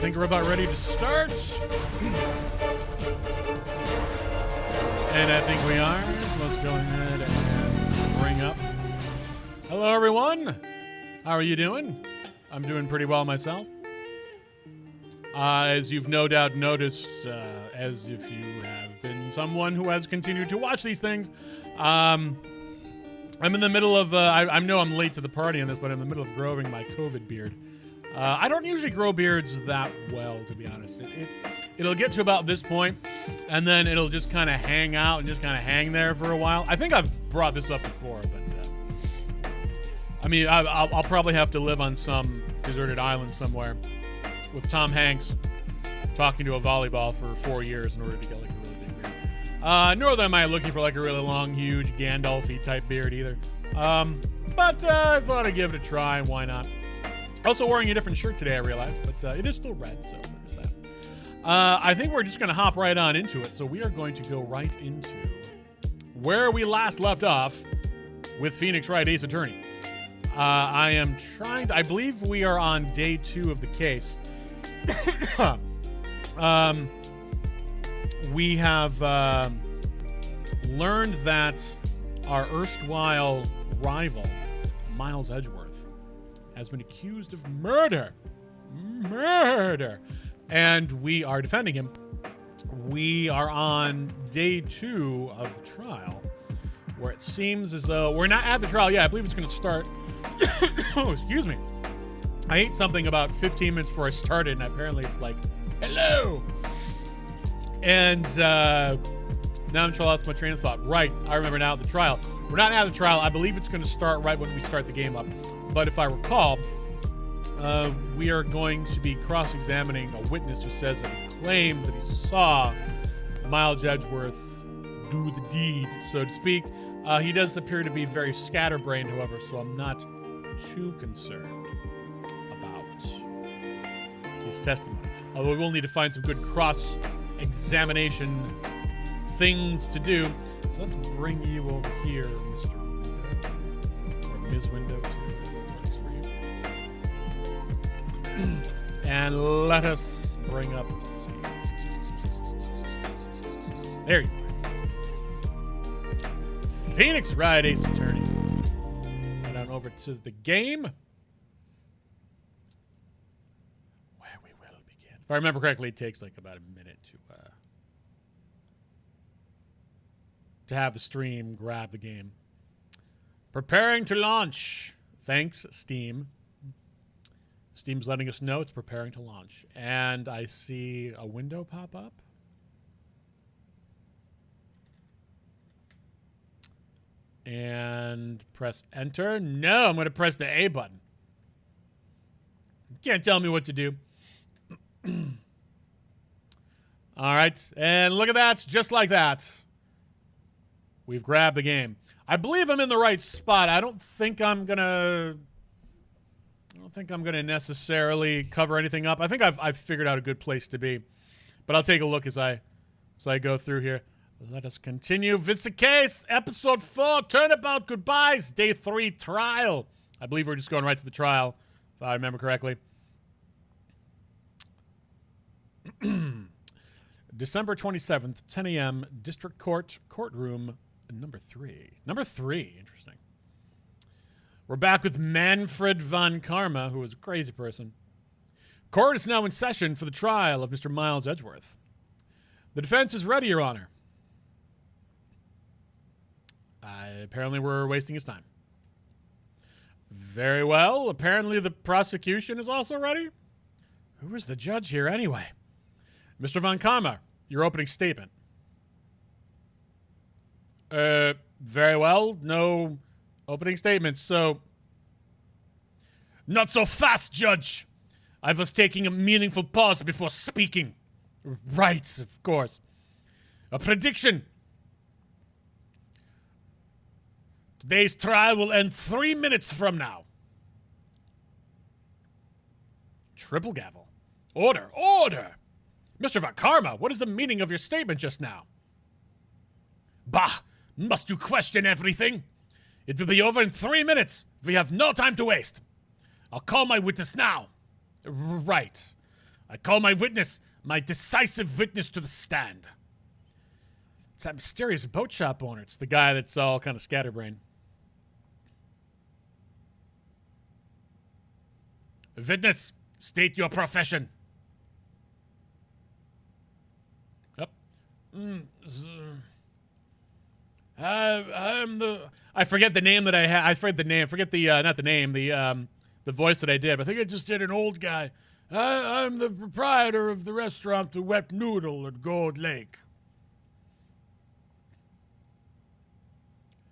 think we're about ready to start. And I think we are. So let's go ahead and bring up. Hello, everyone. How are you doing? I'm doing pretty well myself. As you've no doubt noticed, as if you have been someone who has continued to watch these things, I'm in the middle of, I know I'm late to the party on this, but I'm in the middle of growing my COVID beard. I don't usually grow beards that well, to be honest. It'll get to about this point, and then it'll just kind of hang out and just kind of hang there for a while. I think I've brought this up before, but I mean, I'll probably have to live on some deserted island somewhere with Tom Hanks talking to a volleyball for 4 years in order to get like a really big beard. Nor am I looking for like a really long, huge Gandalf-y type beard either. But I thought I'd give it a try. Why not? Also wearing a different shirt today, I realized, but it is still red, so there's that. I think we're just going to hop right on into it. So we are going to go right into where we last left off with Phoenix Wright, Ace Attorney. I believe we are on day 2 of the case. We have learned that our erstwhile rival, Miles Edgeworth, has been accused of murder. And we are defending him. We are on day 2 of the trial, where it seems as though we're not at the trial yet. I believe it's going to start. Oh, excuse me. I ate something about 15 minutes before I started, and apparently it's like, hello. And now I'm trying to lost my train of thought. Right, I remember now the trial. We're not at the trial. I believe it's going to start right when we start the game up. But if I recall, we are going to be cross-examining a witness who says that he claims that he saw Miles Edgeworth do the deed, so to speak. He does appear to be very scatterbrained, however, so I'm not too concerned about his testimony. Although we will need to find some good cross-examination things to do. So let's bring you over here, Mr. Window. Or Ms. Window, too. That works for you. And let us bring up, let's see. There you are. Phoenix Wright, Ace Attorney. Let's head on over to the game, where we will begin. If I remember correctly, it takes like about a minute to have the stream grab the game. Preparing to launch. Thanks, Steam. Steam's letting us know it's preparing to launch. And I see a window pop up. And press enter. No, I'm going to press the A button. You can't tell me what to do. All right. And look at that. Just like that. We've grabbed the game. I believe I'm in the right spot. I don't think I'm going to necessarily cover anything up. I think I've figured out a good place to be. But I'll take a look as I go through here. Let us continue. It's the case. Episode 4, Turnabout Goodbyes. Day 3, trial. I believe we're just going right to the trial, if I remember correctly. December 27th, 10 a.m., District Court, Courtroom number 3. Number 3, interesting. We're back with Manfred von Karma, who is a crazy person. Court is now in session for the trial of Mr. Miles Edgeworth. The defense is ready, Your Honor. Apparently we're wasting his time. Very well. Apparently the prosecution is also ready. Who is the judge here anyway? Mr. von Karma, your opening statement. Very well. No opening statements, so... Not so fast, Judge. I was taking a meaningful pause before speaking. Right, of course. A prediction. Today's trial will end 3 minutes from now. Triple gavel. Order, order! Mr. von Karma, what is the meaning of your statement just now? Bah! Must you question everything? It will be over in 3 minutes. We have no time to waste. I'll call my witness now. Right. I call my witness, my decisive witness to the stand. It's that mysterious boat shop owner. It's the guy that's all kind of scatterbrained. Witness, state your profession. Yep. I'm the... I forget the name that I had. I forget the name. Forget the, not the name, the voice that I did. But I think I just did an old guy. I'm the proprietor of the restaurant, The Wet Noodle at Gold Lake.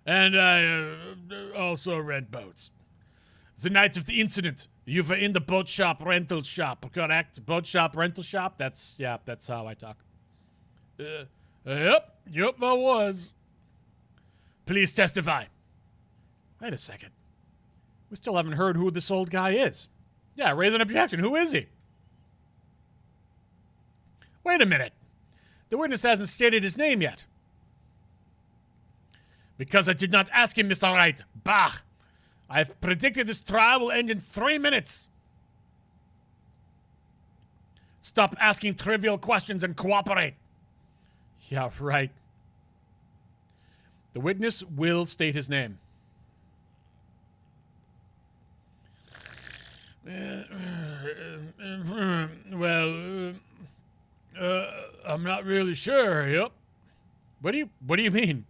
And I also rent boats. The night of the incident, you were in the boat shop rental shop, correct? Boat shop rental shop? That's how I talk. Yep, I was. Please testify. Wait a second. We still haven't heard who this old guy is. Yeah, raise an objection. Who is he? Wait a minute. The witness hasn't stated his name yet. Because I did not ask him, Mr. Wright. Bah! I've predicted this trial will end in 3 minutes. Stop asking trivial questions and cooperate. Yeah, right. The witness will state his name. Well, I'm not really sure. Yep. What do you mean?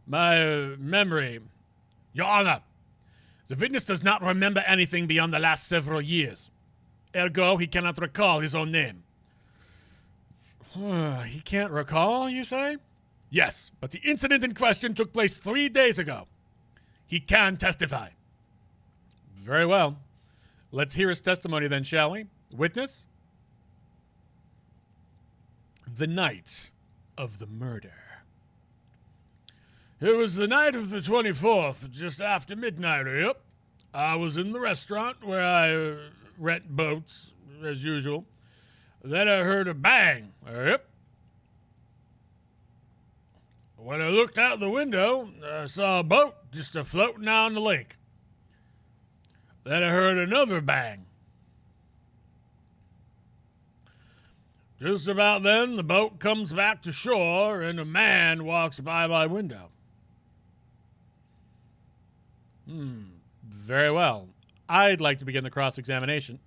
My memory. Your Honor, the witness does not remember anything beyond the last several years. Ergo, he cannot recall his own name. He can't recall, you say? Yes, but the incident in question took place 3 days ago. He can testify. Very well. Let's hear his testimony then, shall we? Witness? The night of the murder. It was the night of the 24th, just after midnight, yep. I was in the restaurant where I rent boats, as usual. Then I heard a bang, yep. When I looked out the window, I saw a boat just floating down the lake. Then I heard another bang. Just about then, the boat comes back to shore and a man walks by my window. Very well. I'd like to begin the cross-examination.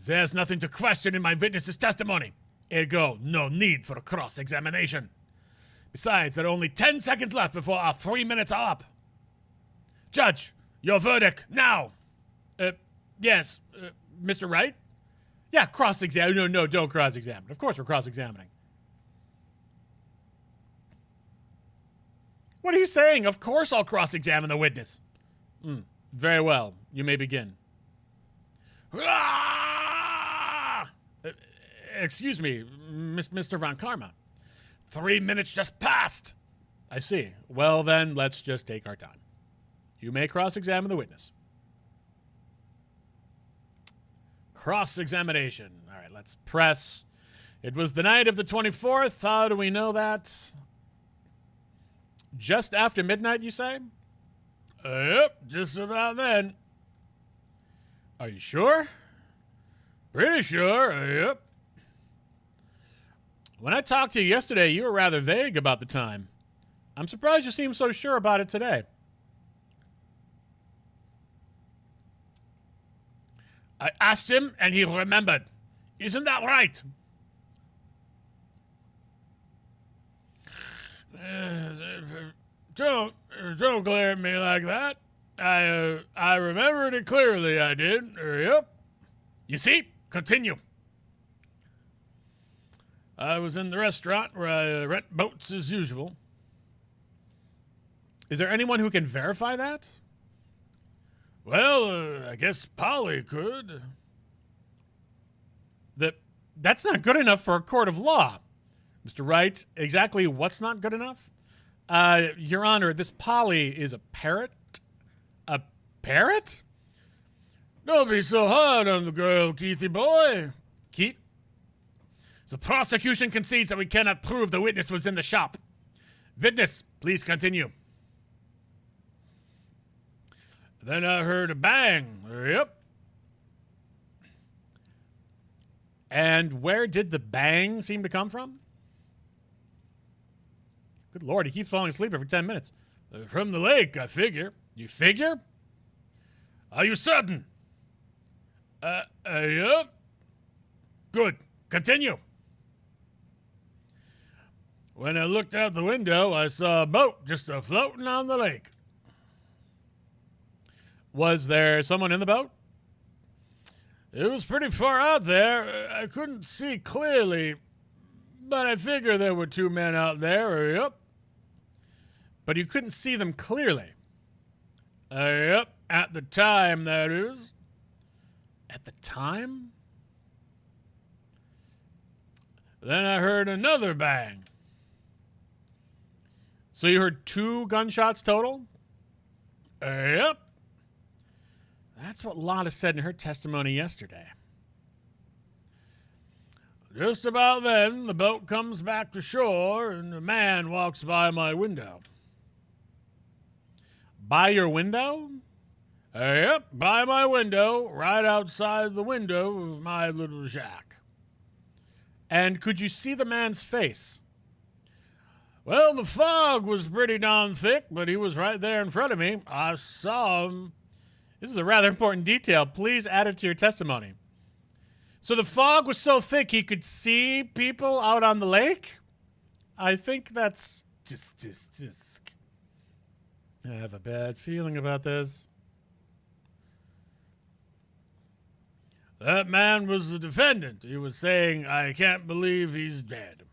There's nothing to question in my witness's testimony. Ergo, no need for a cross-examination. Besides, there are only 10 seconds left before our 3 minutes are up. Judge, your verdict, now. Yes, Mr. Wright? Yeah, cross-examine. No, don't cross-examine. Of course we're cross-examining. What are you saying? Of course I'll cross-examine the witness. Very well. You may begin. Excuse me, Mr. Von Karma. 3 minutes just passed. I see. Well, then, let's just take our time. You may cross-examine the witness. Cross-examination. All right, let's press. It was the night of the 24th. How do we know that? Just after midnight, you say? Yep, just about then. Are you sure? Pretty sure, yep. When I talked to you yesterday, you were rather vague about the time. I'm surprised you seem so sure about it today. I asked him, and he remembered. Isn't that right? Don't glare at me like that. I remembered it clearly, I did. Yep. You see? Continue. I was in the restaurant where I rent boats as usual. Is there anyone who can verify that? Well, I guess Polly could. That's not good enough for a court of law. Mr. Wright, exactly what's not good enough? Your Honor, this Polly is a parrot? A parrot? Don't be so hard on the girl, Keithy boy. Keith? The prosecution concedes that we cannot prove the witness was in the shop. Witness, please continue. Then I heard a bang. Yep. And where did the bang seem to come from? Good Lord, he keeps falling asleep every 10 minutes. From the lake, I figure. You figure? Are you certain? Yeah. Good. Continue. When I looked out the window, I saw a boat just floating on the lake. Was there someone in the boat? It was pretty far out there. I couldn't see clearly, but I figure there were two men out there. Yep. But you couldn't see them clearly. Yep. At the time, that is. At the time? Then I heard another bang. So you heard 2 gunshots total? Yep. That's what Lotta said in her testimony yesterday. Just about then, the boat comes back to shore and a man walks by my window. By your window? Yep, by my window, right outside the window of my little shack. And could you see the man's face? Well, the fog was pretty darn thick, but he was right there in front of me. I saw him. This is a rather important detail. Please add it to your testimony. So the fog was so thick he could see people out on the lake? I think that's just. I have a bad feeling about this. That man was the defendant. He was saying, I can't believe he's dead.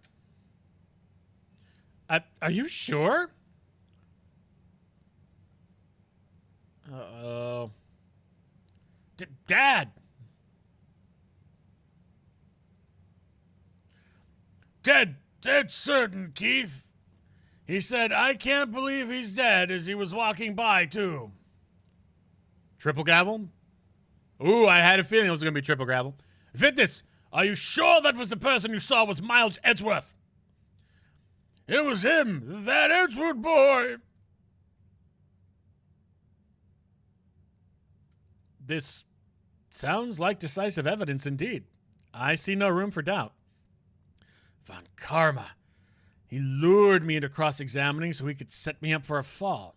Are you sure? Uh-oh. Dad! Dead certain, Keith. He said, I can't believe he's dead as he was walking by, too. Triple gavel? Ooh, I had a feeling it was going to be triple gravel. Fitness, are you sure that was the person you saw was Miles Edgeworth? It was him, that Edgeworth boy. This sounds like decisive evidence indeed. I see no room for doubt. Von Karma. He lured me into cross-examining so he could set me up for a fall.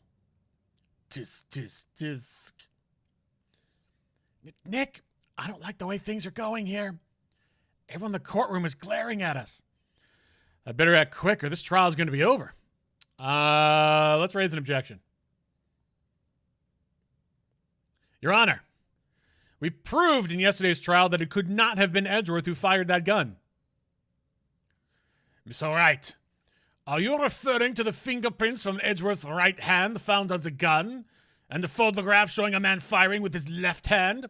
Tisk. Nick, I don't like the way things are going here. Everyone in the courtroom is glaring at us. I better act quick or this trial is going to be over. Let's raise an objection. Your Honor, we proved in yesterday's trial that it could not have been Edgeworth who fired that gun. Miss Wright, are you referring to the fingerprints from Edgeworth's right hand found on the gun and the photograph showing a man firing with his left hand?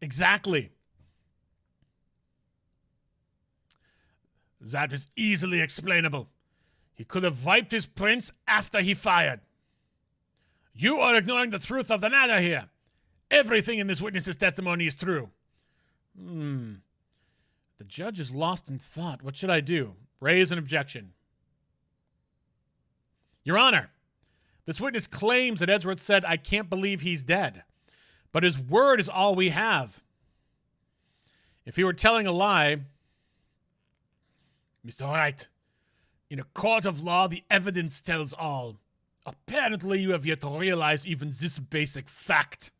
Exactly. That is easily explainable. He could have wiped his prints after he fired. You are ignoring the truth of the matter here. Everything in this witness's testimony is true. The judge is lost in thought. What should I do? Raise an objection. Your Honor, this witness claims that Edgeworth said, I can't believe he's dead. But his word is all we have. If he were telling a lie, Mr. Wright, in a court of law, the evidence tells all. Apparently, you have yet to realize even this basic fact.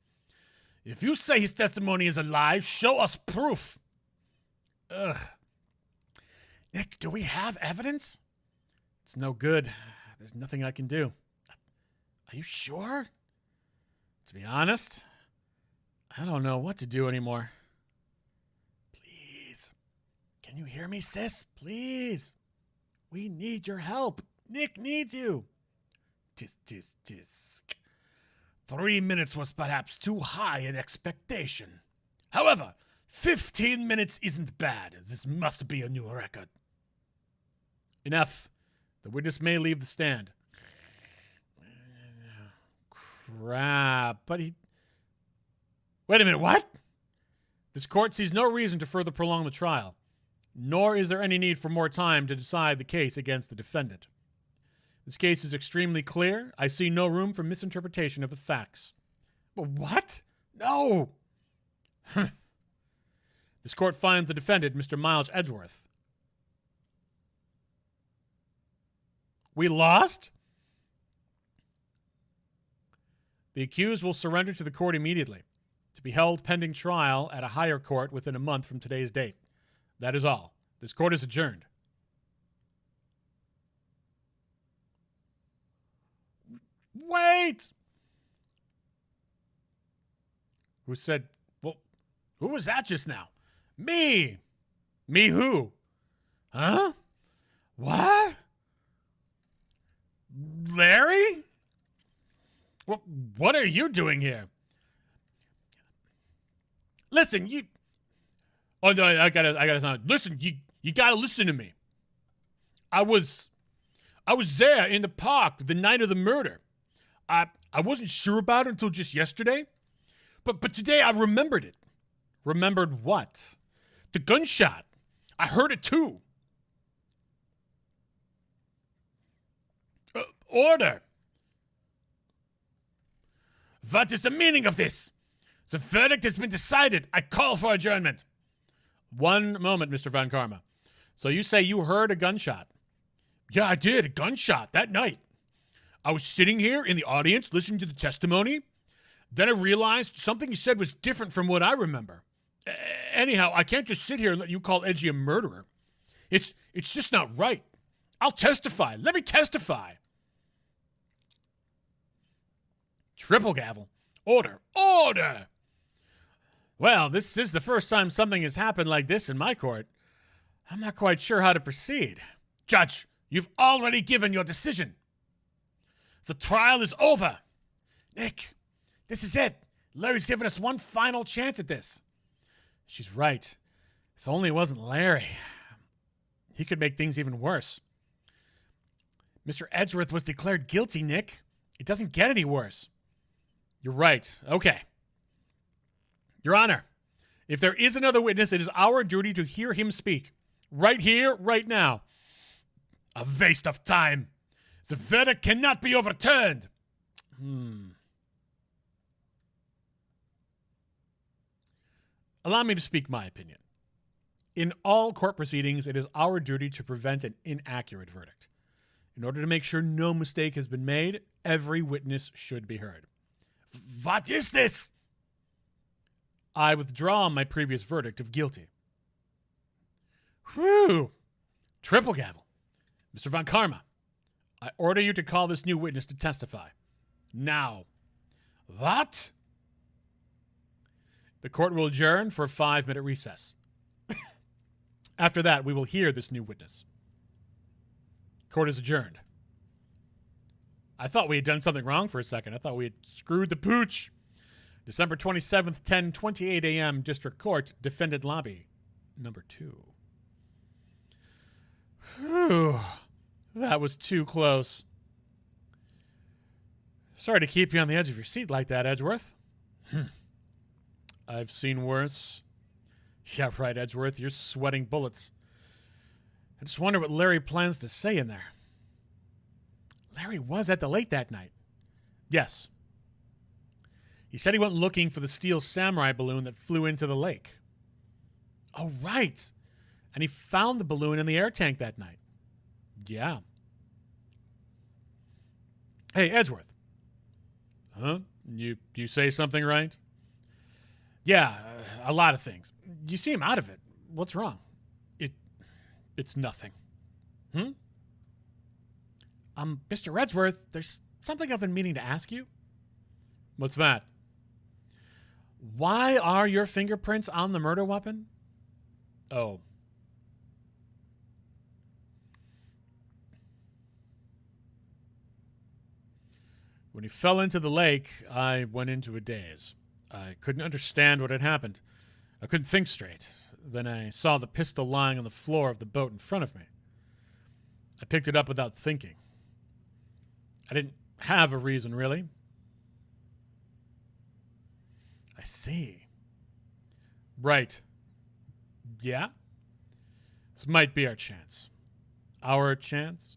If you say his testimony is a lie, show us proof. Ugh. Nick, do we have evidence? It's no good. There's nothing I can do. Are you sure? To be honest, I don't know what to do anymore. Please. Can you hear me, sis? Please. We need your help. Nick needs you. Tisk. 3 minutes was perhaps too high an expectation. However, 15 minutes isn't bad. This must be a new record. Enough. The witness may leave the stand. Crap. But he... Wait a minute, what? This court sees no reason to further prolong the trial, nor is there any need for more time to decide the case against the defendant. This case is extremely clear. I see no room for misinterpretation of the facts. But what? No! This court finds the defendant, Mr. Miles Edgeworth. We lost? The accused will surrender to the court immediately, to be held pending trial at a higher court within a month from today's date. That is all. This court is adjourned. Wait! Who said, well, who was that just now? Me! Me who? Huh? What? Larry? What are you doing here? Listen, you... Oh, no, I gotta sound... Listen, you gotta listen to me. I was there in the park the night of the murder. I wasn't sure about it until just yesterday. But today I remembered it. Remembered what? The gunshot. I heard it too. Order. What is the meaning of this? The verdict has been decided. I call for adjournment. One moment, Mr. Von Karma. So you say you heard a gunshot? Yeah, I did. A gunshot that night. I was sitting here in the audience listening to the testimony. Then I realized something you said was different from what I remember. Anyhow, I can't just sit here and let you call Edgy a murderer. It's just not right. I'll testify. Let me testify. Triple gavel. Order. Order! Well, this is the first time something has happened like this in my court. I'm not quite sure how to proceed. Judge, you've already given your decision. The trial is over. Nick, this is it. Larry's given us one final chance at this. She's right. If only it wasn't Larry. He could make things even worse. Mr. Edgeworth was declared guilty, Nick. It doesn't get any worse. You're right. Okay. Your Honor, if there is another witness, it is our duty to hear him speak. Right here, right now. A waste of time. The verdict cannot be overturned. Allow me to speak my opinion. In all court proceedings, it is our duty to prevent an inaccurate verdict. In order to make sure no mistake has been made, every witness should be heard. What is this? I withdraw my previous verdict of guilty. Whew. Triple gavel. Mr. Von Karma, I order you to call this new witness to testify. Now. What? The court will adjourn for a 5-minute recess. After that, we will hear this new witness. Court is adjourned. I thought we had done something wrong for a second. I thought we had screwed the pooch. December 27th, 10:28 a.m., District Court, Defendant Lobby, number 2. Whew. That was too close. Sorry to keep you on the edge of your seat like that, Edgeworth. I've seen worse. Yeah, right, Edgeworth. You're sweating bullets. I just wonder what Larry plans to say in there. Larry was at the lake that night. Yes. He said he went looking for the steel samurai balloon that flew into the lake. Oh, right. And he found the balloon in the air tank that night. Yeah. Hey, Edgeworth. Huh? You say something right? Yeah, a lot of things. You seem out of it. What's wrong? It's nothing. Mr. Edgeworth, there's something I've been meaning to ask you. What's that? Why are your fingerprints on the murder weapon? Oh. When he fell into the lake, I went into a daze. I couldn't understand what had happened. I couldn't think straight. Then I saw the pistol lying on the floor of the boat in front of me. I picked it up without thinking. I didn't have a reason, really. I see. Right. Yeah? This might be our chance. Our chance?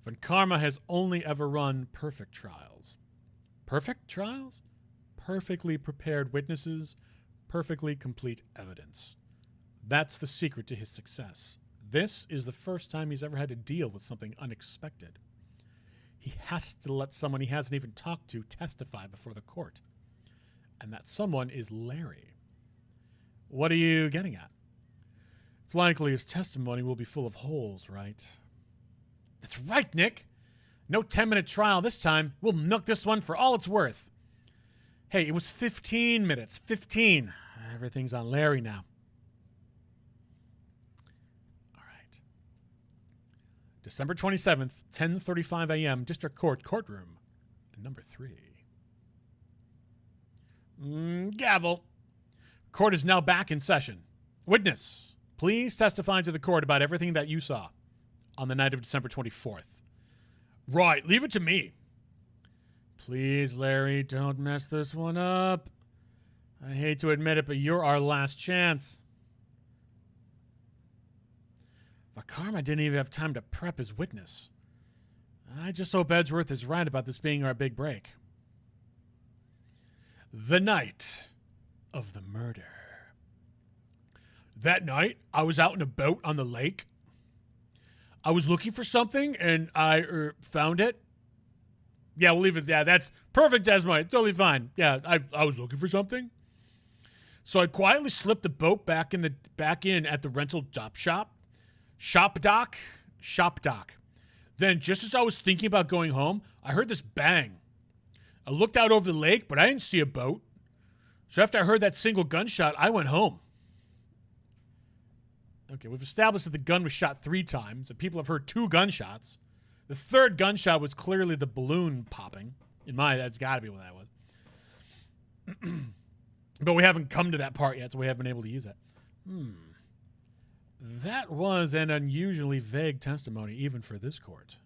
Von Karma has only ever run perfect trials. Perfect trials? Perfectly prepared witnesses, perfectly complete evidence. That's the secret to his success. This is the first time he's ever had to deal with something unexpected. He has to let someone he hasn't even talked to testify before the court. And that someone is Larry. What are you getting at? It's likely his testimony will be full of holes, right? That's right, Nick. No 10-minute trial this time. We'll milk this one for all it's worth. Hey, it was 15 minutes. 15. Everything's on Larry now. All right. December 27th, 10:35 a.m., District Court, courtroom number 3. Gavel. Court is now back in session. Witness, please testify to the court about everything that you saw on the night of December 24th. Right, leave it to me. Please, Larry, don't mess this one up. I hate to admit it, but you're our last chance. Vakarma didn't even have time to prep his witness. I just hope Edgeworth is right about this being our big break. The night of the murder. That night, I was out in a boat on the lake. I was looking for something, and I found it. Yeah, we'll leave it. Yeah, that's perfect, Desmond. Totally fine. Yeah, I was looking for something. So I quietly slipped the boat back in at the rental shop dock. Then, just as I was thinking about going home, I heard this bang. I looked out over the lake, but I didn't see a boat. So after I heard that single gunshot, I went home. Okay, we've established that the gun was shot 3 times, and people have heard 2 gunshots. The 3rd gunshot was clearly the balloon popping. That's got to be what that was. But we haven't come to that part yet, so we haven't been able to use it. That was an unusually vague testimony, even for this court.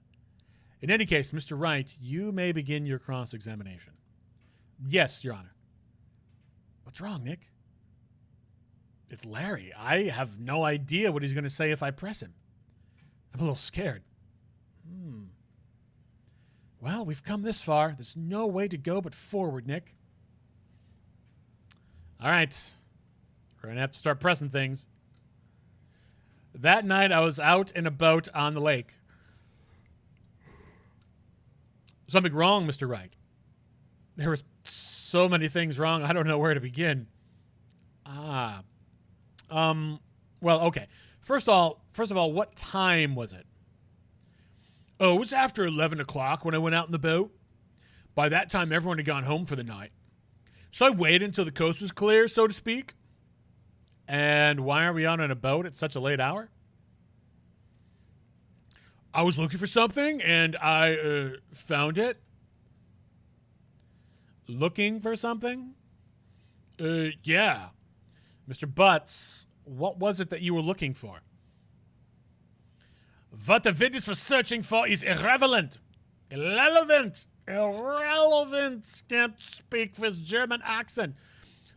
In any case, Mr. Wright, you may begin your cross-examination. Yes, Your Honor. What's wrong, Nick? It's Larry. I have no idea what he's going to say if I press him. I'm a little scared. Well, we've come this far. There's no way to go but forward, Nick. All right. We're going to have to start pressing things. That night, I was out in a boat on the lake. Something wrong, Mr. Wright. There were so many things wrong, I don't know where to begin. Well, okay. First of all, what time was it? Oh, it was after 11 o'clock when I went out in the boat. By that time, everyone had gone home for the night. So I waited until the coast was clear, so to speak. And why are we out on a boat at such a late hour? I was looking for something, and I found it. Looking for something? Yeah. Mr. Butts, what was it that you were looking for? What the witness was searching for is irrelevant. Irrelevant. Can't speak with German accent.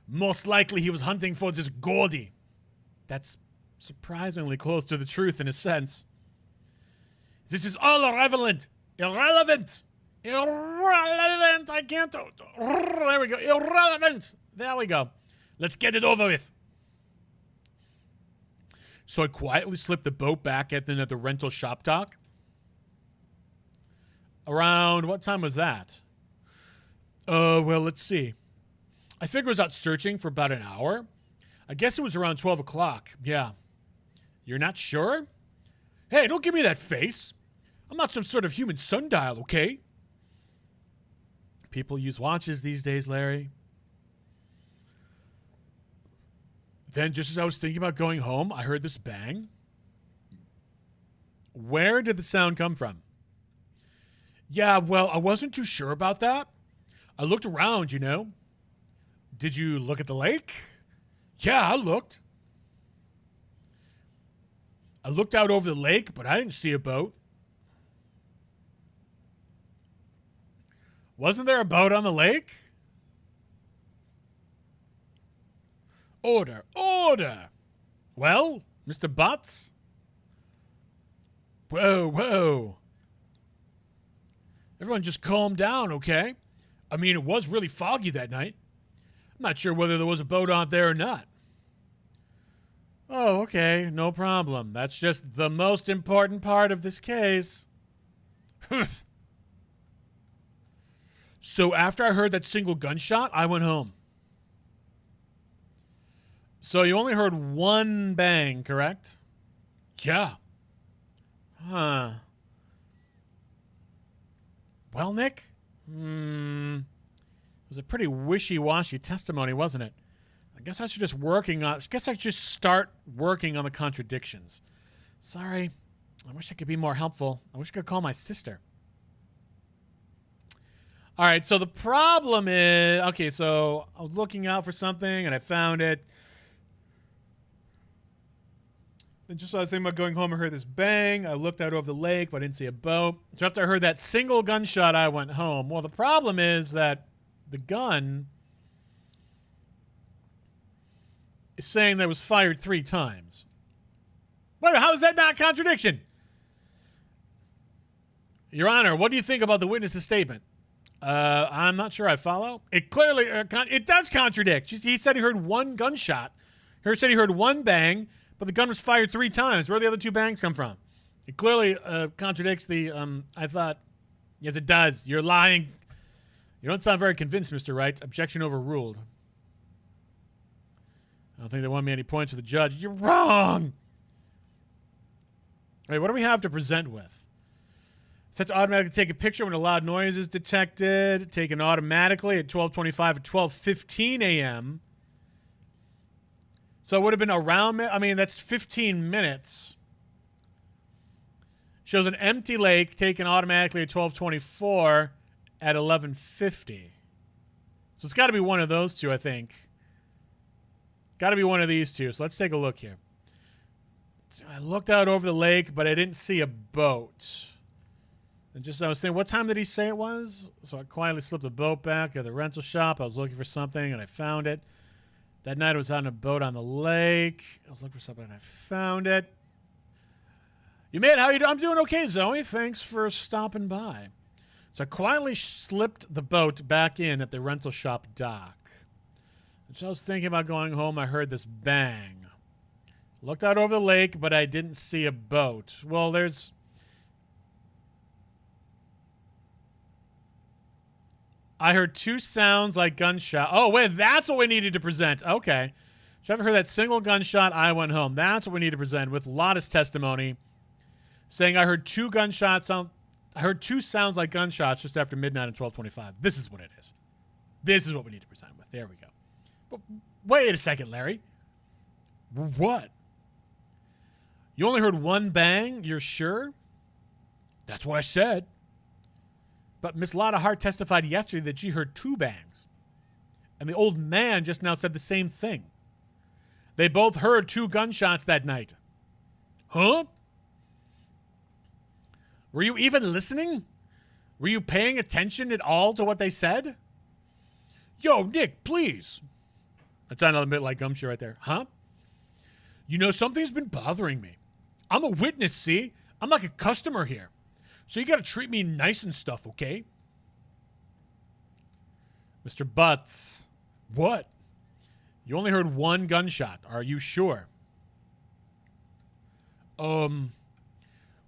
Most likely he was hunting for this Goldie. That's surprisingly close to the truth in a sense. This is all irrelevant. Irrelevant. I can't. There we go. Irrelevant. There we go. Let's get it over with. So I quietly slipped the boat back at the rental shop dock. Around what time was that? Well, let's see. I figured I was out searching for about an hour. I guess it was around 12 o'clock. Yeah. You're not sure? Hey, don't give me that face. I'm not some sort of human sundial, okay? People use watches these days, Larry. Then, just as I was thinking about going home, I heard this bang. Where did the sound come from? Yeah, well, I wasn't too sure about that. I looked around, you know. Did you look at the lake? Yeah, I looked. I looked out over the lake, but I didn't see a boat. Wasn't there a boat on the lake? Order, order. Well, Mr. Butts? Whoa. Everyone just calm down, okay? I mean, it was really foggy that night. I'm not sure whether there was a boat out there or not. Oh, okay, no problem. That's just the most important part of this case. So after I heard that single gunshot, I went home. So you only heard one bang, correct? Yeah. Huh. Well, Nick? It was a pretty wishy-washy testimony, wasn't it? I guess I should just start working on the contradictions. Sorry. I wish I could be more helpful. I wish I could call my sister. All right, so the problem is... Okay, so I was looking out for something, and I found it. And just as I was thinking about going home, I heard this bang. I looked out over the lake, but I didn't see a boat. So after I heard that single gunshot, I went home. Well, the problem is that the gun is saying that it was fired 3 times. Wait, how is that not a contradiction? Your Honor, what do you think about the witness's statement? I'm not sure I follow. It clearly, it does contradict. He said he heard one gunshot. He said he heard one bang, but the gun was fired 3 times. Where did the other 2 bangs come from? It clearly contradicts the, I thought, yes, it does. You're lying. You don't sound very convinced, Mr. Wright. Objection overruled. I don't think they won me any points with the judge. You're wrong. All right, what do we have to present with? Sets automatically take a picture when a loud noise is detected. Taken automatically at 12:25 at 12:15 a.m. So it would have been around, I mean, that's 15 minutes. Shows an empty lake taken automatically at 12:24 at 11:50. So it's got to be one of those 2, I think. Got to be one of these 2. So let's take a look here. I looked out over the lake, but I didn't see a boat. And just I was saying, what time did he say it was? So I quietly slipped the boat back at the rental shop. I was looking for something, and I found it. That night I was on a boat on the lake. I was looking for something, and I found it. You made it. How you doing? I'm doing okay, Zoe. Thanks for stopping by. So I quietly slipped the boat back in at the rental shop dock. And so I was thinking about going home. I heard this bang. Looked out over the lake, but I didn't see a boat. Well, there's... I heard 2 sounds like gunshot. Oh, wait, that's what we needed to present. Okay. So I've heard that single gunshot, I went home. That's what we need to present with Lotta's testimony saying I heard 2 gunshots. I heard 2 sounds like gunshots just after midnight at 12:25. This is what it is. This is what we need to present with. There we go. But wait a second, Larry. What? You only heard 1 bang? You're sure? That's what I said. But Miss Lotta Hart testified yesterday that she heard 2 bangs. And the old man just now said the same thing. They both heard 2 gunshots that night. Huh? Were you even listening? Were you paying attention at all to what they said? Yo, Nick, please. That sounded a bit like Gumshoe right there. Huh? You know, something's been bothering me. I'm a witness, see? I'm like a customer here. So you got to treat me nice and stuff, okay? Mr. Butts. What? You only heard 1 gunshot. Are you sure? Well,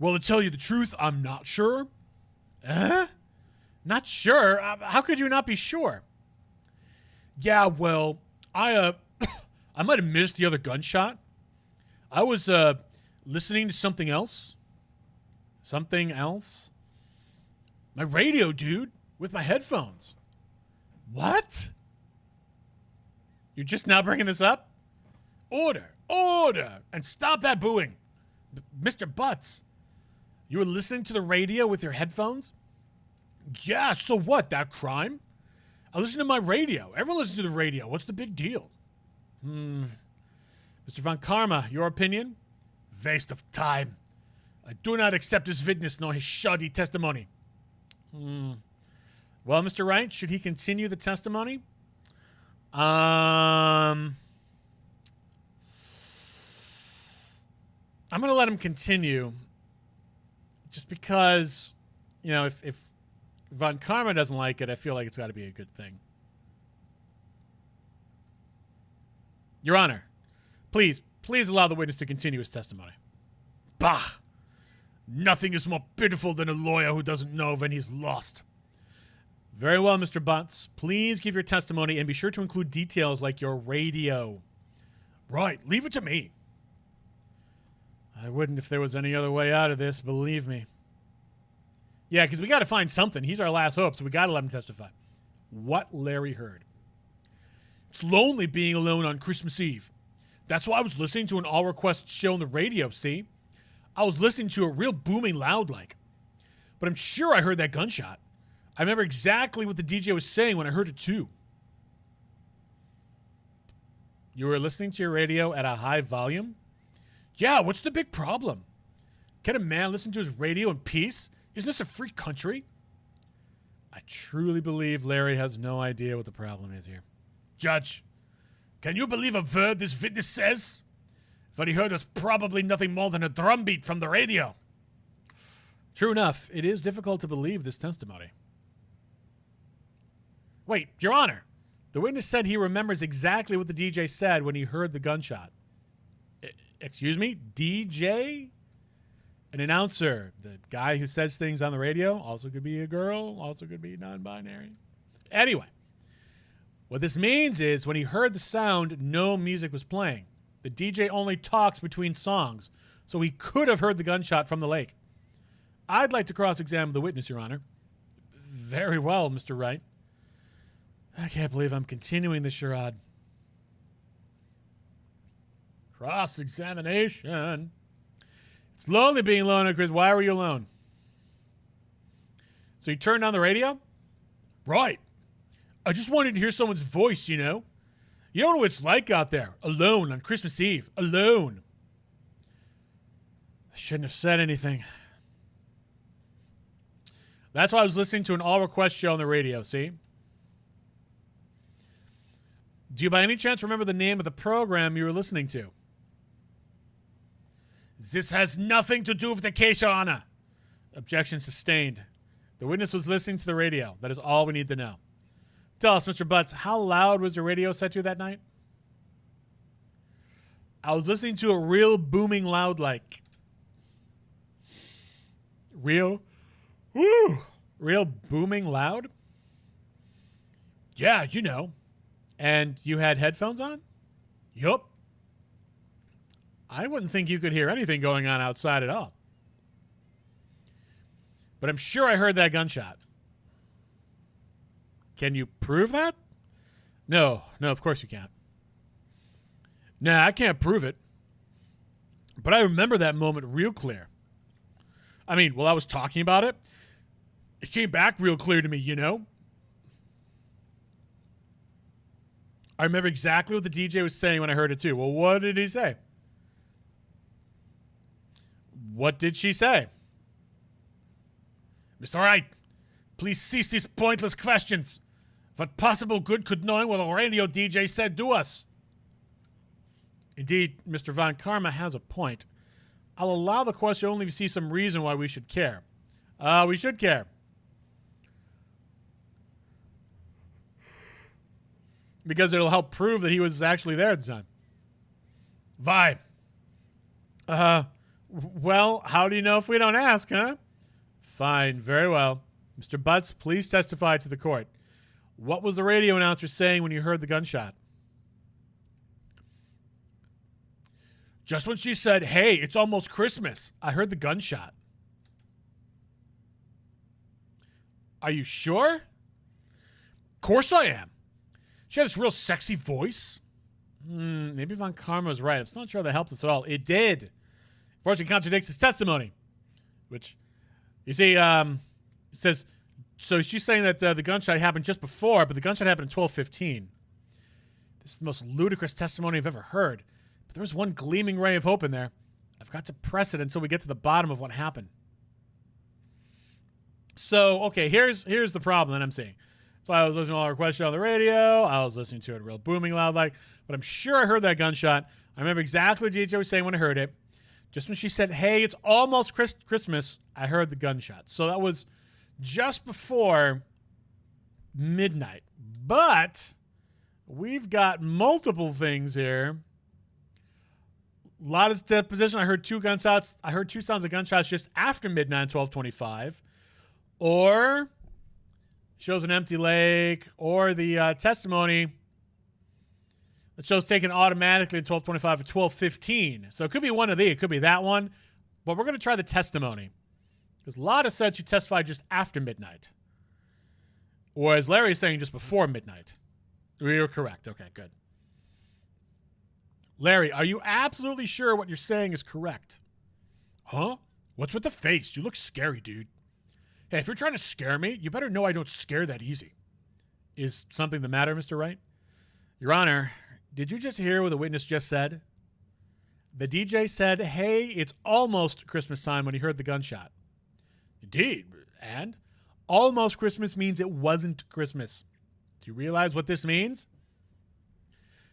to tell you the truth, I'm not sure. Not sure? How could you not be sure? Yeah, well, I might have missed the other gunshot. I was, listening to something else. Something else? My radio, dude, with my headphones. What? You're just now bringing this up? Order, order, and stop that booing. Mr. Butts, you were listening to the radio with your headphones? Yeah, so what, that crime? I listen to my radio. Everyone listens to the radio. What's the big deal? Mr. Von Karma, your opinion? Waste of time. I do not accept his witness nor his shoddy testimony. Well, Mr. Wright, should he continue the testimony? I'm going to let him continue just because, you know, if Von Karma doesn't like it, I feel like it's got to be a good thing. Your Honor, please Please allow the witness to continue his testimony. Bah! Nothing is more pitiful than a lawyer who doesn't know when he's lost. Very well, Mr. Butts. Please give your testimony and be sure to include details like your radio. Right, leave it to me. I wouldn't if there was any other way out of this, believe me. Yeah, because we got to find something. He's our last hope, so we got to let him testify. What Larry heard. It's lonely being alone on Christmas Eve. That's why I was listening to an all-request show on the radio, see? I was listening to it real booming loud like. But I'm sure I heard that gunshot. I remember exactly what the DJ was saying when I heard it too. You were listening to your radio at a high volume? Yeah, what's the big problem? Can a man listen to his radio in peace? Isn't this a free country? I truly believe Larry has no idea what the problem is here. Judge, can you believe a word this witness says? What he heard was probably nothing more than a drumbeat from the radio. True enough, it is difficult to believe this testimony. Wait, Your Honor, the witness said he remembers exactly what the DJ said when he heard the gunshot. Excuse me? DJ? An announcer, the guy who says things on the radio, also could be a girl, also could be non-binary. Anyway, what this means is when he heard the sound, no music was playing. The DJ only talks between songs, so he could have heard the gunshot from the lake. I'd like to cross-examine the witness, Your Honor. Very well, Mr. Wright. I can't believe I'm continuing the charade. Cross-examination. It's lonely being alone, Chris. Why were you alone? So you turned on the radio? Right. I just wanted to hear someone's voice, you know. You don't know what it's like out there. Alone on Christmas Eve. Alone. I shouldn't have said anything. That's why I was listening to an all-request show on the radio, see? Do you by any chance remember the name of the program you were listening to? This has nothing to do with the case, Your Honor. Objection sustained. The witness was listening to the radio. That is all we need to know. Tell us, Mr. Butts, how loud was your radio set to that night? I was listening to it real booming loud like. Real booming loud? Yeah, you know. And you had headphones on? Yup. I wouldn't think you could hear anything going on outside at all. But I'm sure I heard that gunshot. Can you prove that? No, of course you can't. Nah, I can't prove it. But I remember that moment real clear. I mean, while I was talking about it, it came back real clear to me, you know? I remember exactly what the DJ was saying when I heard it too. Well, what did he say? What did she say? Mr. Wright, please cease these pointless questions. What possible good could knowing what a radio DJ said do us? Indeed, Mr. Von Karma has a point. I'll allow the question only if you see some reason why we should care. We should care. Because it'll help prove that he was actually there at the time. Why? Well, how do you know if we don't ask, huh? Fine, very well. Mr. Butts, please testify to the court. What was the radio announcer saying when you heard the gunshot? Just when she said, hey, it's almost Christmas, I heard the gunshot. Are you sure? Of course I am. She had this real sexy voice. Maybe Von Karma was right. I'm not sure that helped us at all. It did. Unfortunately, contradicts his testimony. Which, you see, it says, so she's saying that the gunshot happened just before, but the gunshot happened at 12:15. This is the most ludicrous testimony I've ever heard. But there was one gleaming ray of hope in there. I've got to press it until we get to the bottom of what happened. So, okay, here's the problem that I'm seeing. So I was listening to all our questions on the radio. I was listening to it real booming loud like, but I'm sure I heard that gunshot. I remember exactly what DJ was saying when I heard it. Just when she said, hey, it's almost Christmas, I heard the gunshot. So that was just before midnight. But we've got multiple things here lot of deposition. I heard two gunshots. I heard two sounds of gunshots just after midnight, 12:25, or shows an empty lake, or the testimony that shows taken automatically at 12:25 or 12:15. So it could be one of these. It could be that one, but we're going to try the testimony because a lot of said she testified just after midnight, or as Larry is saying, just before midnight. You're correct. Okay, good. Larry, are you absolutely sure what you're saying is correct? Huh? What's with the face? You look scary, dude. Hey, if you're trying to scare me, you better know I don't scare that easy. Is something the matter, Mr. Wright? Your Honor, did you just hear what the witness just said? The DJ said, hey, it's almost Christmas time when he heard the gunshot. Indeed. And? Almost Christmas means it wasn't Christmas. Do you realize what this means?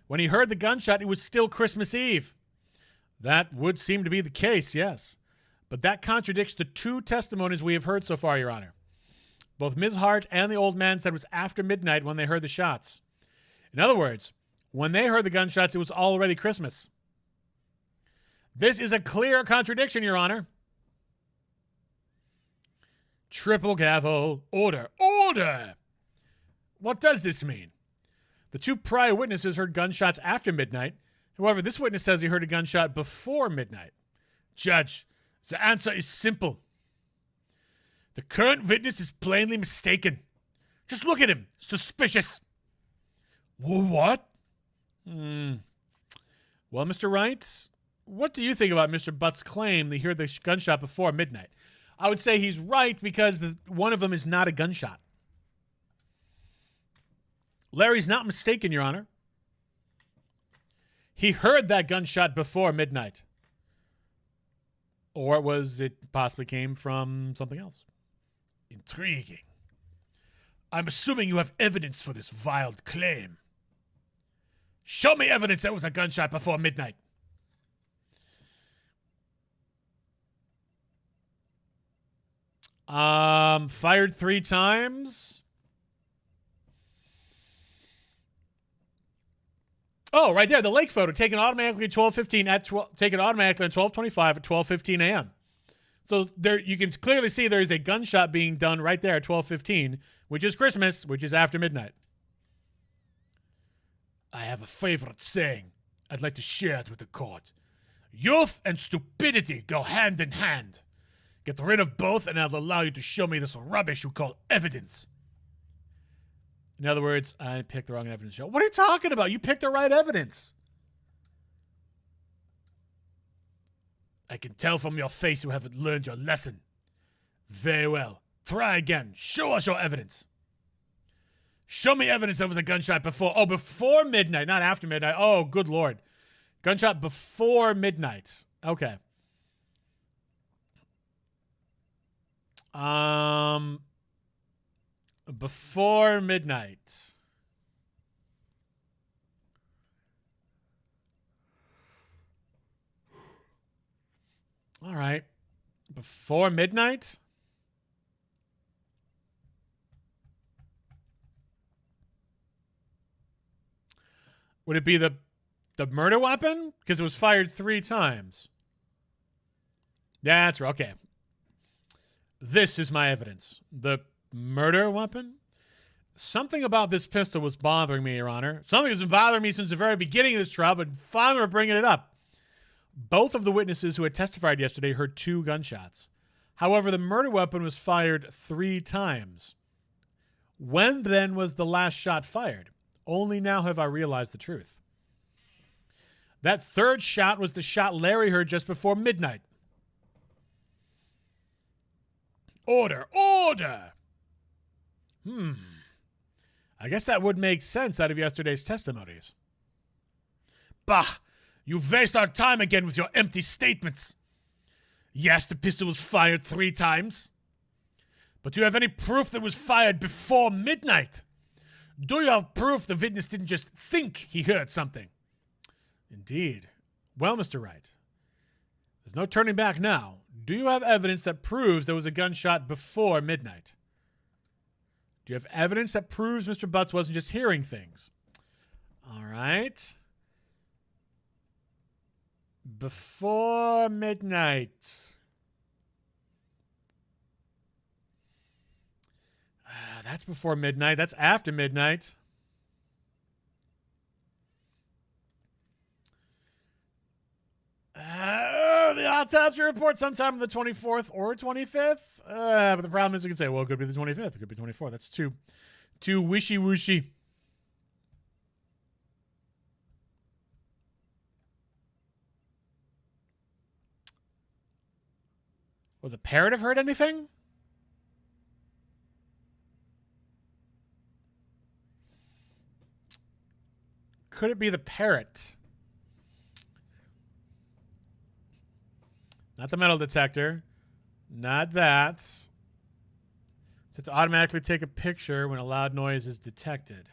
When he heard the gunshot, it was still Christmas Eve. That would seem to be the case, yes. But that contradicts the two testimonies we have heard so far, Your Honor. Both Ms. Hart and the old man said it was after midnight when they heard the shots. In other words, when they heard the gunshots, it was already Christmas. This is a clear contradiction, Your Honor. Triple gavel. Order. Order! What does this mean? The two prior witnesses heard gunshots after midnight. However, this witness says he heard a gunshot before midnight. Judge, the answer is simple. The current witness is plainly mistaken. Just look at him. Suspicious. What? Well, Mr. Wright, what do you think about Mr. Butt's claim that he heard the gunshot before midnight? I would say he's right because one of them is not a gunshot. Larry's not mistaken, Your Honor. He heard that gunshot before midnight. Or it possibly came from something else. Intriguing. I'm assuming you have evidence for this vile claim. Show me evidence there was a gunshot before midnight. Fired 3 times. Oh, right there, the lake photo taken automatically at 12:15 taken automatically at 12:25 at 12:15 a.m. So there, you can clearly see there is a gunshot being done right there at 12:15, which is Christmas, which is after midnight. I have a favorite saying. I'd like to share it with the court. Youth and stupidity go hand in hand. Get rid of both, and I'll allow you to show me this rubbish you call evidence. In other words, I picked the wrong evidence. What are you talking about? You picked the right evidence. I can tell from your face you haven't learned your lesson. Very well. Try again. Show us your evidence. Show me evidence there was a gunshot before. Oh, before midnight, not after midnight. Oh, good Lord. Gunshot before midnight. Okay. Before midnight. All right. Before midnight? Would it be the murder weapon? Because it was fired 3 times. That's right. Okay. This is my evidence. The murder weapon? Something about this pistol was bothering me, Your Honor. Something has been bothering me since the very beginning of this trial, but finally we're bringing it up. Both of the witnesses who had testified yesterday heard 2 gunshots. However, the murder weapon was fired 3 times. When then was the last shot fired? Only now have I realized the truth. That 3rd shot was the shot Larry heard just before midnight. Order! Order! I guess that would make sense out of yesterday's testimonies. Bah! You waste our time again with your empty statements. Yes, the pistol was fired 3 times. But do you have any proof that it was fired before midnight? Do you have proof the witness didn't just think he heard something? Indeed. Well, Mr. Wright, there's no turning back now. Do you have evidence that proves there was a gunshot before midnight? Do you have evidence that proves Mr. Butts wasn't just hearing things? All right. Before midnight. That's before midnight. That's after midnight. The autopsy report sometime on the 24th or 25th. But the problem is you can say, well, it could be the 25th. It could be 24th. That's too wishy-washy. Well, the parrot have heard anything? Could it be the parrot? Not the metal detector. Not that. It's to automatically take a picture when a loud noise is detected.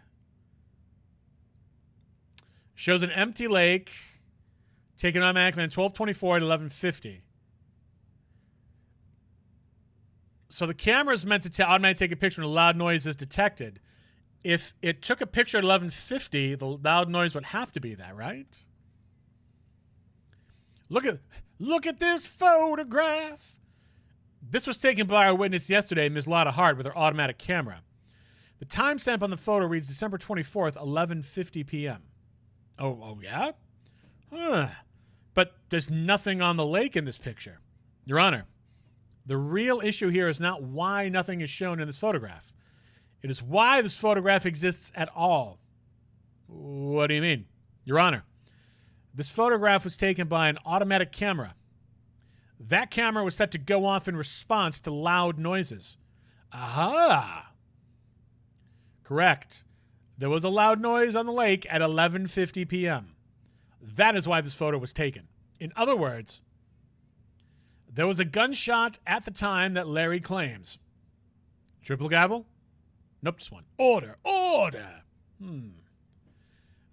Shows an empty lake taken automatically on 12:24 at 11:50. So the camera is meant to automatically take a picture when a loud noise is detected. If it took a picture at 11:50, the loud noise would have to be that, right? Look at this photograph. This was taken by our witness yesterday, Ms. Lotta Hart, with her automatic camera. The timestamp on the photo reads December 24th, 11:50 p.m. Oh yeah? Huh. But there's nothing on the lake in this picture. Your Honor, the real issue here is not why nothing is shown in this photograph. It is why this photograph exists at all. What do you mean? Your Honor, this photograph was taken by an automatic camera. That camera was set to go off in response to loud noises. Aha! Correct. There was a loud noise on the lake at 11:50 p.m. That is why this photo was taken. In other words, there was a gunshot at the time that Larry claims. Triple gavel? Nope, just one. Order! Order!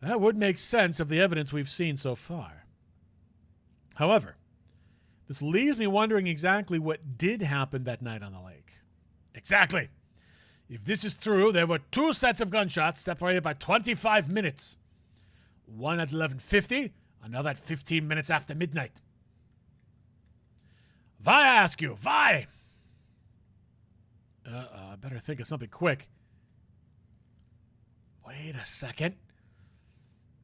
That would make sense of the evidence we've seen so far. However, this leaves me wondering exactly what did happen that night on the lake. Exactly. If this is true, there were two sets of gunshots separated by 25 minutes. One at 11:50, another at 15 minutes after midnight. Why, I ask you? Why? I better think of something quick. Wait a second.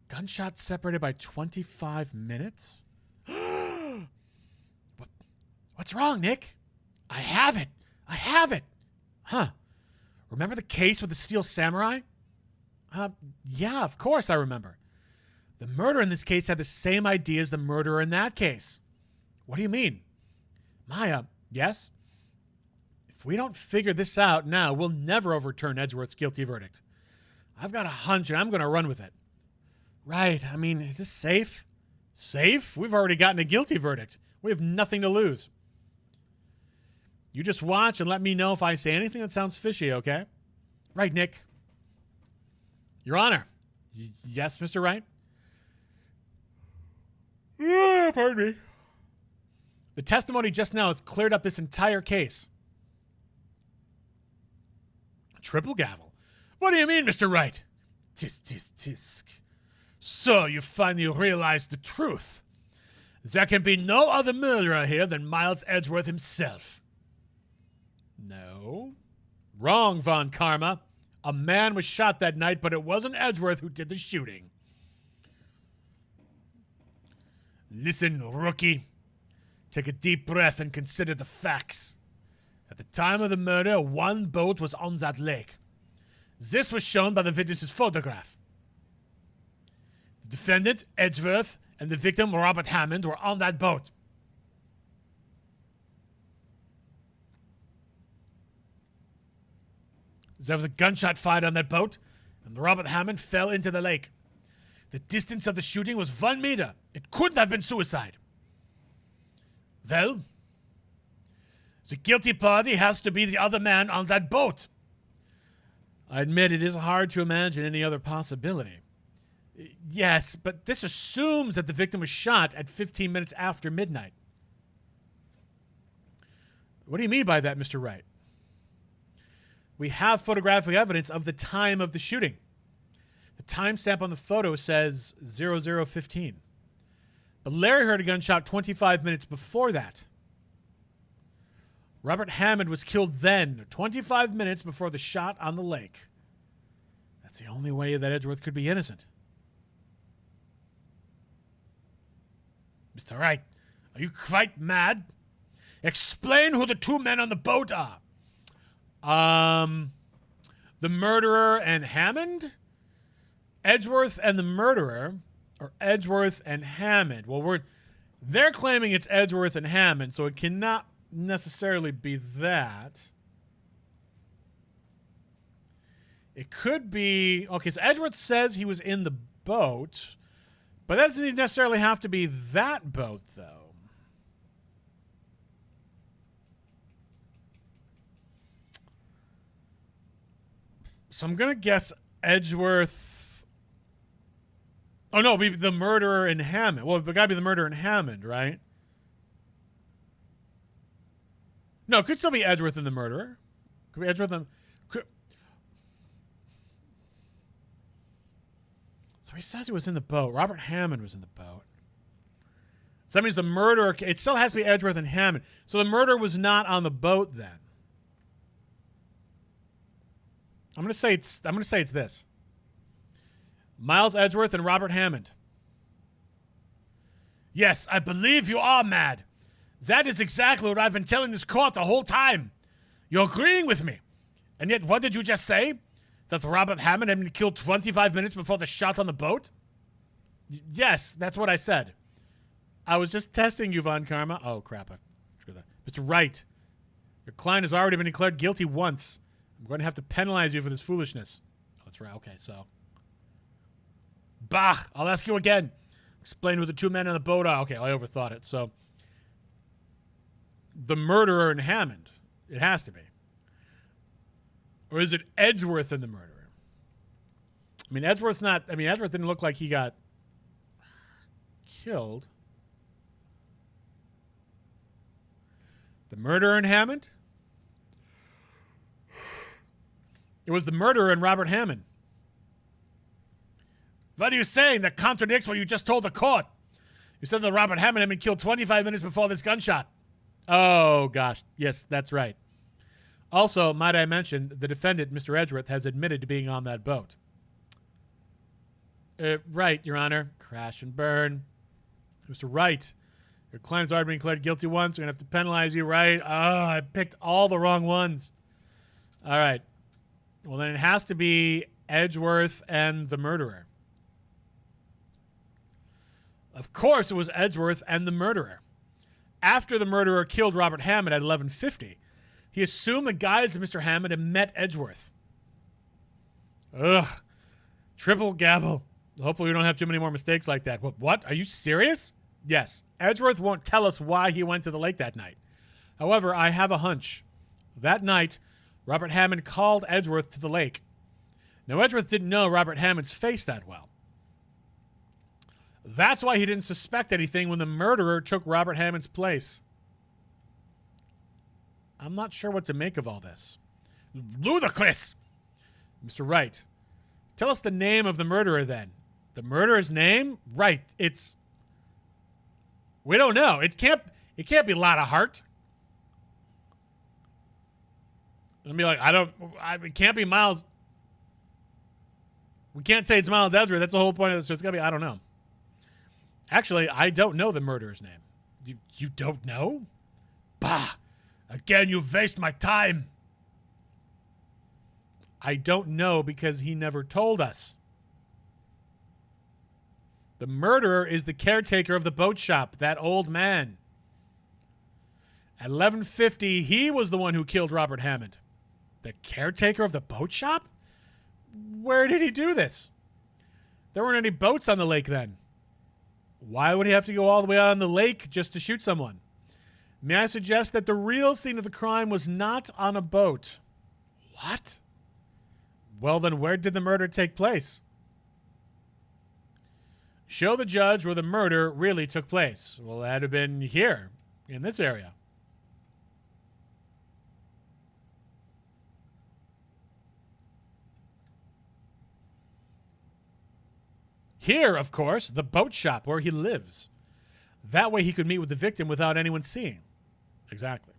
Gunshots separated by 25 minutes? What's wrong, Nick? I have it. Huh. Remember the case with the Steel Samurai? Yeah, of course I remember. The murderer in this case had the same idea as the murderer in that case. What do you mean? Maya, yes? If we don't figure this out now, we'll never overturn Edgeworth's guilty verdict. I've got a hunch and I'm going to run with it. Right. I mean, is this safe? Safe? We've already gotten a guilty verdict. We have nothing to lose. You just watch and let me know if I say anything that sounds fishy, okay? Right, Nick. Your Honor. Yes, Mr. Wright? Pardon me. The testimony just now has cleared up this entire case. Triple gavel? What do you mean, Mr. Wright? Tisk, tisk, tisk. So you finally realized the truth. There can be no other murderer here than Miles Edgeworth himself. No. Wrong, Von Karma. A man was shot that night, but it wasn't Edgeworth who did the shooting. Listen, rookie. Take a deep breath and consider the facts. At the time of the murder, one boat was on that lake. This was shown by the witness's photograph. The defendant, Edgeworth, and the victim, Robert Hammond, were on that boat. There was a gunshot fired on that boat, and Robert Hammond fell into the lake. The distance of the shooting was 1 meter. It couldn't have been suicide. Well, the guilty party has to be the other man on that boat. I admit it is hard to imagine any other possibility. Yes, but this assumes that the victim was shot at 15 minutes after midnight. What do you mean by that, Mr. Wright? We have photographic evidence of the time of the shooting. The timestamp on the photo says 00:15. But Larry heard a gunshot 25 minutes before that. Robert Hammond was killed then, 25 minutes before the shot on the lake. That's the only way that Edgeworth could be innocent. Mr. Wright, are you quite mad? Explain who the two men on the boat are. The murderer and Hammond? Edgeworth and the murderer, or Edgeworth and Hammond. Well, they're claiming it's Edgeworth and Hammond, so it cannot necessarily be that. It could be... Okay, so Edgeworth says he was in the boat, but that doesn't necessarily have to be that boat, though. So I'm going to guess Edgeworth... Oh, no, it'd be the murderer in Hammond. Well, it's got to be the murderer in Hammond, right? No, it could still be Edgeworth and the murderer. Could be Edgeworth and... So he says he was in the boat. Robert Hammond was in the boat. So that means the murderer... It still has to be Edgeworth and Hammond. So the murderer was not on the boat then. I'm going to say it's this. Miles Edgeworth and Robert Hammond. Yes, I believe you are mad. That is exactly what I've been telling this court the whole time. You're agreeing with me. And yet, what did you just say? That Robert Hammond had been killed 25 minutes before the shot on the boat? Yes, that's what I said. I was just testing you, Von Karma. Oh, crap. I screwed that. Mr. Wright, your client has already been declared guilty once. I'm going to have to penalize you for this foolishness. Oh, that's right. Okay, so. Bah! I'll ask you again. Explain who the two men on the boat are. Okay, I overthought it. So, the murderer in Hammond. It has to be. Or is it Edgeworth and the murderer? I mean, Edgeworth didn't look like he got killed. The murderer in Hammond? It was the murderer in Robert Hammond. What are you saying? That contradicts what you just told the court. You said that Robert Hammond had been killed 25 minutes before this gunshot. Oh, gosh. Yes, that's right. Also, might I mention, the defendant, Mr. Edgeworth, has admitted to being on that boat. Right, Your Honor. Crash and burn. Mr. Wright, your client's already been declared guilty once. We're going to have to penalize you, right? Oh, I picked all the wrong ones. All right. Well, then it has to be Edgeworth and the murderer. Of course, it was Edgeworth and the murderer. After the murderer killed Robert Hammond at 11:50, he assumed the guys of Mr. Hammond had met Edgeworth. Ugh. Triple gavel. Hopefully we don't have too many more mistakes like that. What? Are you serious? Yes. Edgeworth won't tell us why he went to the lake that night. However, I have a hunch. That night, Robert Hammond called Edgeworth to the lake. Now, Edgeworth didn't know Robert Hammond's face that well. That's why he didn't suspect anything when the murderer took Robert Hammond's place. I'm not sure what to make of all this. Ludicrous! Mr. Wright, tell us the name of the murderer then. The murderer's name? Right, it's... We don't know. It can't be Lotta Hart. It'll be like, it can't be Miles. We can't say it's Miles Edgeworth. That's the whole point of this. So it's got to be, I don't know. Actually, I don't know the murderer's name. You don't know? Bah! Again, you've wasted my time. I don't know because he never told us. The murderer is the caretaker of the boat shop, that old man. At 11:50, he was the one who killed Robert Hammond. The caretaker of the boat shop? Where did he do this? There weren't any boats on the lake then. Why would he have to go all the way out on the lake just to shoot someone? May I suggest that the real scene of the crime was not on a boat? What? Well, then where did the murder take place? Show the judge where the murder really took place. Well, that would have been here, in this area. Here, of course, the boat shop where he lives. That way he could meet with the victim without anyone seeing. Exactly.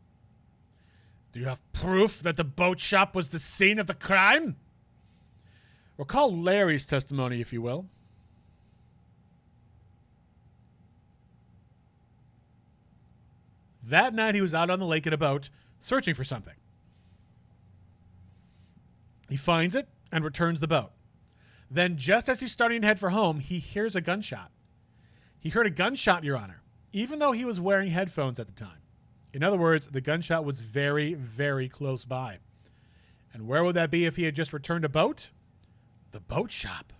Do you have proof that the boat shop was the scene of the crime? Recall Larry's testimony, if you will. That night he was out on the lake in a boat searching for something. He finds it and returns the boat. Then, just as he's starting to head for home, he hears a gunshot. He heard a gunshot, Your Honor, even though he was wearing headphones at the time. In other words, the gunshot was very, very close by. And where would that be if he had just returned a boat? The boat shop.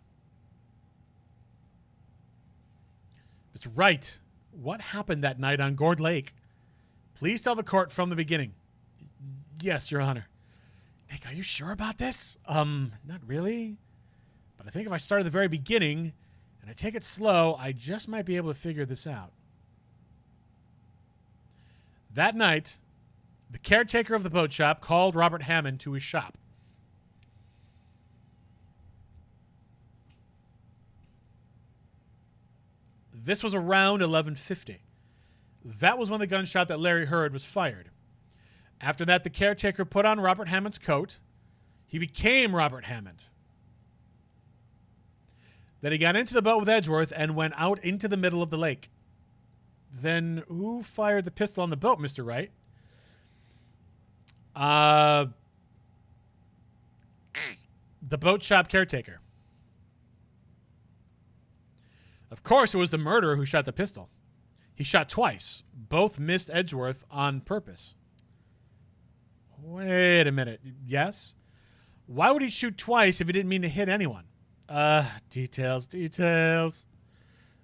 Mr. Wright, what happened that night on Gourd Lake? Please tell the court from the beginning. Yes, Your Honor. Nick, are you sure about this? Not really. But I think if I start at the very beginning and I take it slow, I just might be able to figure this out. That night, the caretaker of the boat shop called Robert Hammond to his shop. This was around 11:50. That was when the gunshot that Larry heard was fired. After that, the caretaker put on Robert Hammond's coat. He became Robert Hammond. Then he got into the boat with Edgeworth and went out into the middle of the lake. Then who fired the pistol on the boat, Mr. Wright? The boat shop caretaker. Of course, it was the murderer who shot the pistol. He shot twice. Both missed Edgeworth on purpose. Wait a minute. Yes? Why would he shoot twice if he didn't mean to hit anyone? Details.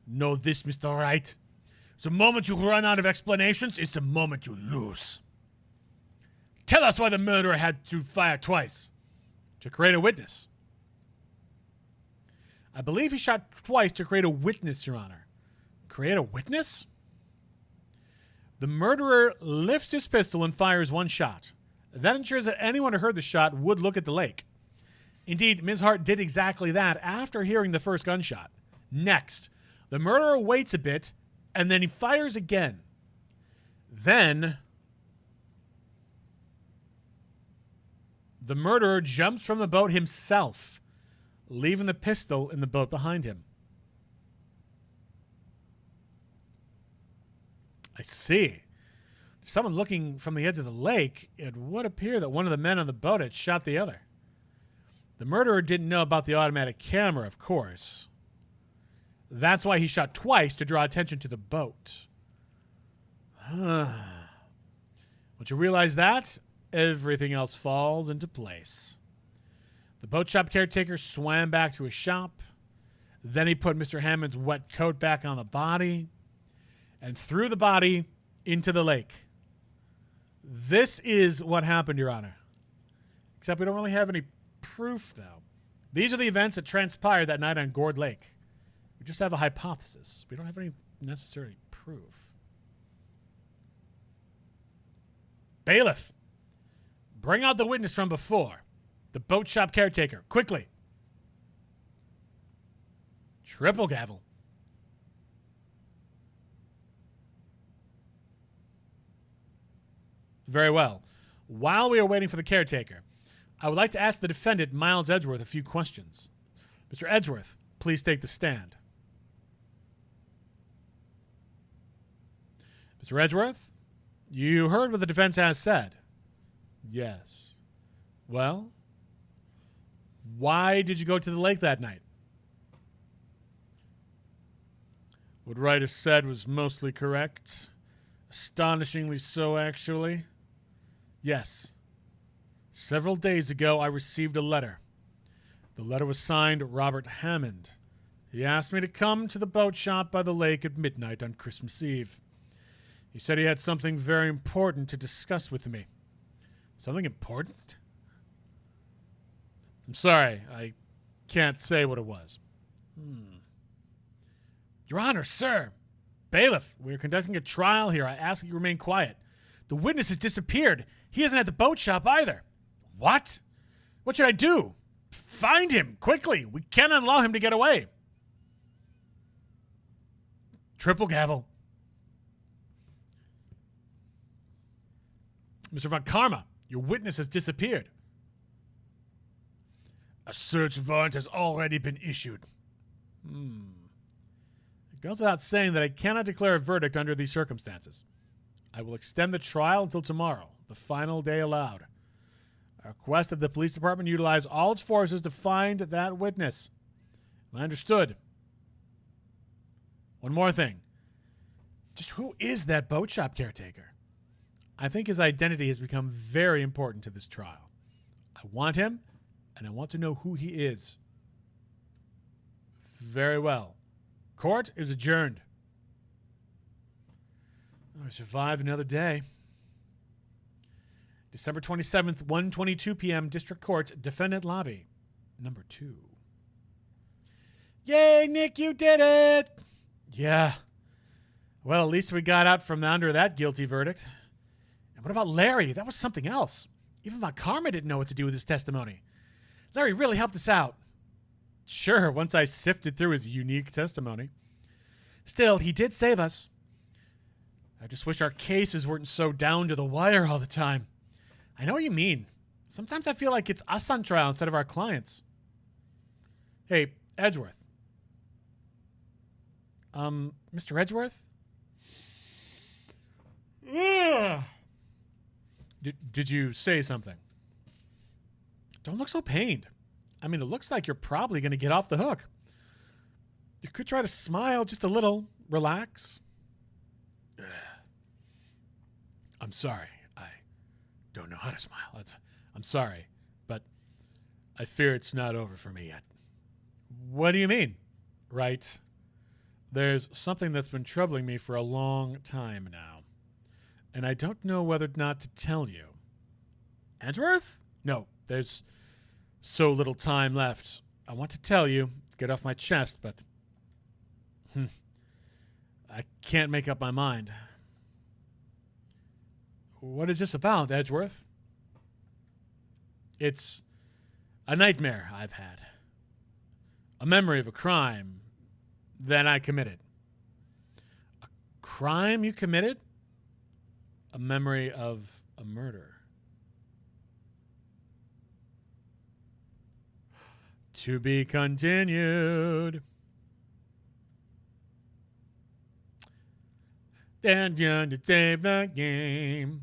Know this, Mr. Wright. The moment you run out of explanations is the moment you lose. Tell us why the murderer had to fire twice. To create a witness. I believe he shot twice to create a witness, Your Honor. Create a witness? The murderer lifts his pistol and fires one shot. That ensures that anyone who heard the shot would look at the lake. Indeed, Ms. Hart did exactly that after hearing the first gunshot. Next, the murderer waits a bit, and then he fires again. Then, the murderer jumps from the boat himself, leaving the pistol in the boat behind him. I see. Someone looking from the edge of the lake, it would appear that one of the men on the boat had shot the other. The murderer didn't know about the automatic camera, of course. That's why he shot twice, to draw attention to the boat. Once you realize that, everything else falls into place. The boat shop caretaker swam back to his shop. Then he put Mr. Hammond's wet coat back on the body and threw the body into the lake. This is what happened, Your Honor. Except we don't really have any proof, though. These are the events that transpired that night on Gourd Lake. We just have a hypothesis. We don't have any necessary proof. Bailiff, bring out the witness from before. The boat shop caretaker. Quickly. Triple gavel. Very well. While we are waiting for the caretaker, I would like to ask the defendant, Miles Edgeworth, a few questions. Mr. Edgeworth, please take the stand. Mr. Edgeworth, you heard what the defense has said. Yes. Well, why did you go to the lake that night? What Wright has said was mostly correct. Astonishingly so, actually. Yes. Several days ago, I received a letter. The letter was signed Robert Hammond. He asked me to come to the boat shop by the lake at midnight on Christmas Eve. He said he had something very important to discuss with me. Something important? I'm sorry, I can't say what it was. Your Honor, sir. Bailiff, we are conducting a trial here. I ask that you remain quiet. The witness has disappeared. He isn't at the boat shop either. What? What should I do? Find him, quickly. We cannot allow him to get away. Triple gavel. Mr. Von Karma, your witness has disappeared. A search warrant has already been issued. It goes without saying that I cannot declare a verdict under these circumstances. I will extend the trial until tomorrow, the final day allowed. I request that the police department utilize all its forces to find that witness. I understood. One more thing. Just who is that boat shop caretaker? I think his identity has become very important to this trial. I want him, and I want to know who he is. Very well. Court is adjourned. I survived another day. December 27th, 1:22 p.m., District Court, Defendant Lobby, number 2. Yay, Nick, you did it! Yeah. Well, at least we got out from under that guilty verdict. And what about Larry? That was something else. Even Von Karma didn't know what to do with his testimony. Larry really helped us out. Sure, once I sifted through his unique testimony. Still, he did save us. I just wish our cases weren't so down to the wire all the time. I know what you mean. Sometimes I feel like it's us on trial instead of our clients. Hey, Edgeworth. Mr. Edgeworth? Did you say something? Don't look so pained. I mean, it looks like you're probably going to get off the hook. You could try to smile just a little. Relax. I'm sorry. I don't know how to smile. I'm sorry, but I fear it's not over for me yet. What do you mean? Right. There's something that's been troubling me for a long time now, and I don't know whether or not to tell you. Edgeworth? No, there's so little time left. I want to tell you, get off my chest, but I can't make up my mind. What is this about, Edgeworth? It's a nightmare I've had. A memory of a crime that I committed. A crime you committed? A memory of a murder. To be continued. And you to save the game.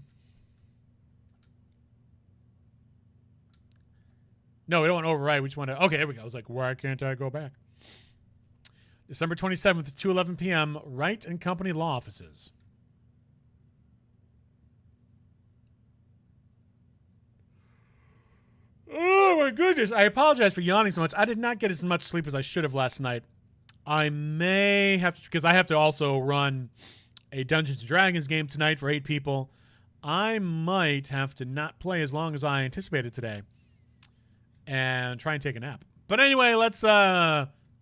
No, we don't want to override. We just want to... Okay, there we go. I was like, why can't I go back? December 27th, 2:11 p.m., Wright and Company Law Offices. Oh, my goodness. I apologize for yawning so much. I did not get as much sleep as I should have last night. I may have to... Because I have to also run a Dungeons & Dragons game tonight for 8 people. I might have to not play as long as I anticipated today and try and take a nap. But anyway, let's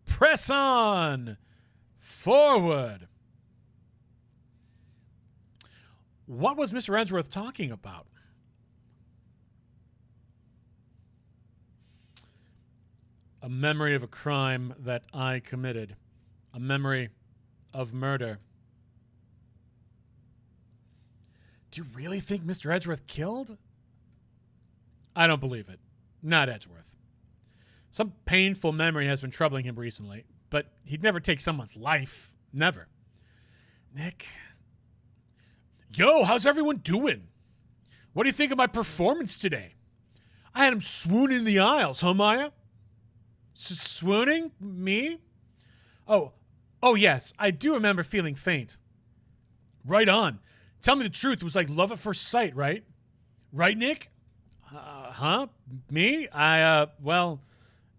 press on forward. What was Mr. Edgeworth talking about? A memory of a crime that I committed. A memory of murder. Do you really think Mr. Edgeworth killed? I don't believe it. Not Edgeworth. Some painful memory has been troubling him recently, but he'd never take someone's life. Never. Nick. Yo, how's everyone doing? What do you think of my performance today? I had him swoon in the aisles, huh, Maya? Swooning? Me? Oh, yes. I do remember feeling faint. Right on. Tell me the truth. It was like love at first sight, right? Right, Nick? Huh? Me? Well,